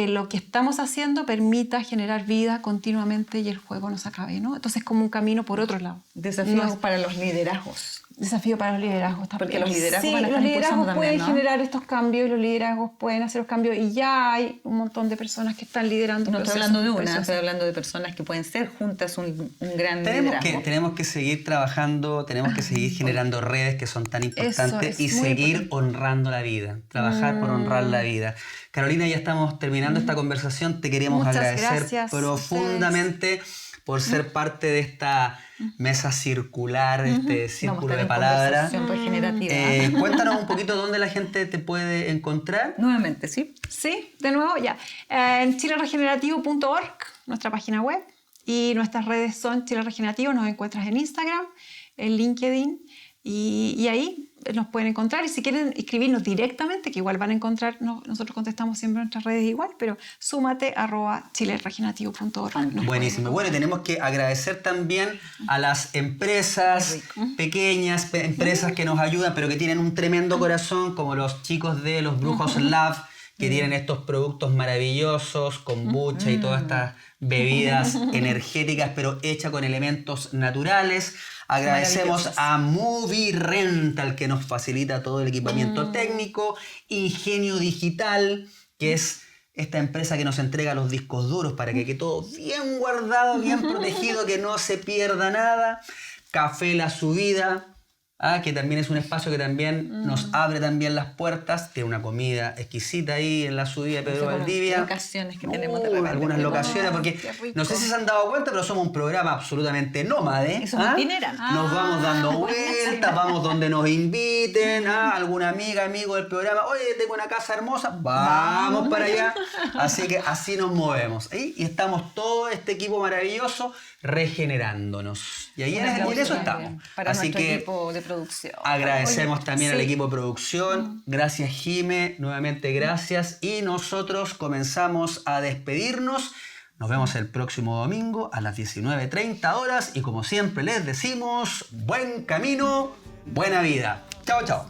lo que estamos haciendo permita generar vida continuamente y el juego no se acabe, ¿no? Entonces es como un camino por otro lado. Desafíos para los liderazgos. Desafío para los liderazgos también. Porque los liderazgos sí, van a estar los liderazgos impulsando pueden también, ¿no? generar estos cambios y los liderazgos pueden hacer los cambios y ya hay un montón de personas que están liderando. No estoy hablando de una, estoy hablando de personas que pueden ser juntas un gran liderazgo. Tenemos que seguir trabajando, tenemos que seguir generando redes que son tan importantes y seguir honrando la vida, trabajar por honrar la vida. Carolina, ya estamos terminando esta conversación, te queremos agradecer profundamente por ser parte de esta mesa circular, este círculo de palabras. Regenerativa. Cuéntanos un poquito dónde la gente te puede encontrar. Nuevamente, ¿sí? Sí, de nuevo, ya. En chileregenerativo.org, nuestra página web, y nuestras redes son Chile Regenerativo, nos encuentras en Instagram, en LinkedIn, y ahí nos pueden encontrar. Y si quieren escribirnos directamente, que igual van a encontrar, nosotros contestamos siempre en nuestras redes igual, pero súmate @chileregenerativo.org. Buenísimo. Bueno, tenemos que agradecer también a las empresas pequeñas, empresas que nos ayudan, pero que tienen un tremendo corazón, como los chicos de los Brujos Lab, que tienen estos productos maravillosos, kombucha y todas estas bebidas energéticas, pero hechas con elementos naturales. Agradecemos a Movie Rental, que nos facilita todo el equipamiento técnico. Ingenio Digital, que es esta empresa que nos entrega los discos duros para que quede todo bien guardado, bien protegido, que no se pierda nada. Café La Subida, que también es un espacio que también nos abre también las puertas. Tiene una comida exquisita ahí en La Subida de Pedro Valdivia. Locaciones que tenemos de repente. Algunas locaciones, porque no sé si se han dado cuenta, pero somos un programa absolutamente nómade. Y somos itinerantes. Nos vamos dando vueltas, vamos donde nos inviten, alguna amiga, amigo del programa. Oye, tengo una casa hermosa, vamos para allá. Así que así nos movemos. Y estamos todo este equipo maravilloso regenerándonos. Y ahí en eso estamos. Para así nuestro que equipo de producción. Agradecemos también al equipo de producción. Gracias, Jime. Nuevamente gracias. Y nosotros comenzamos a despedirnos. Nos vemos el próximo domingo a las 19:30 horas. Y como siempre les decimos, buen camino, buena vida. Chao, chao.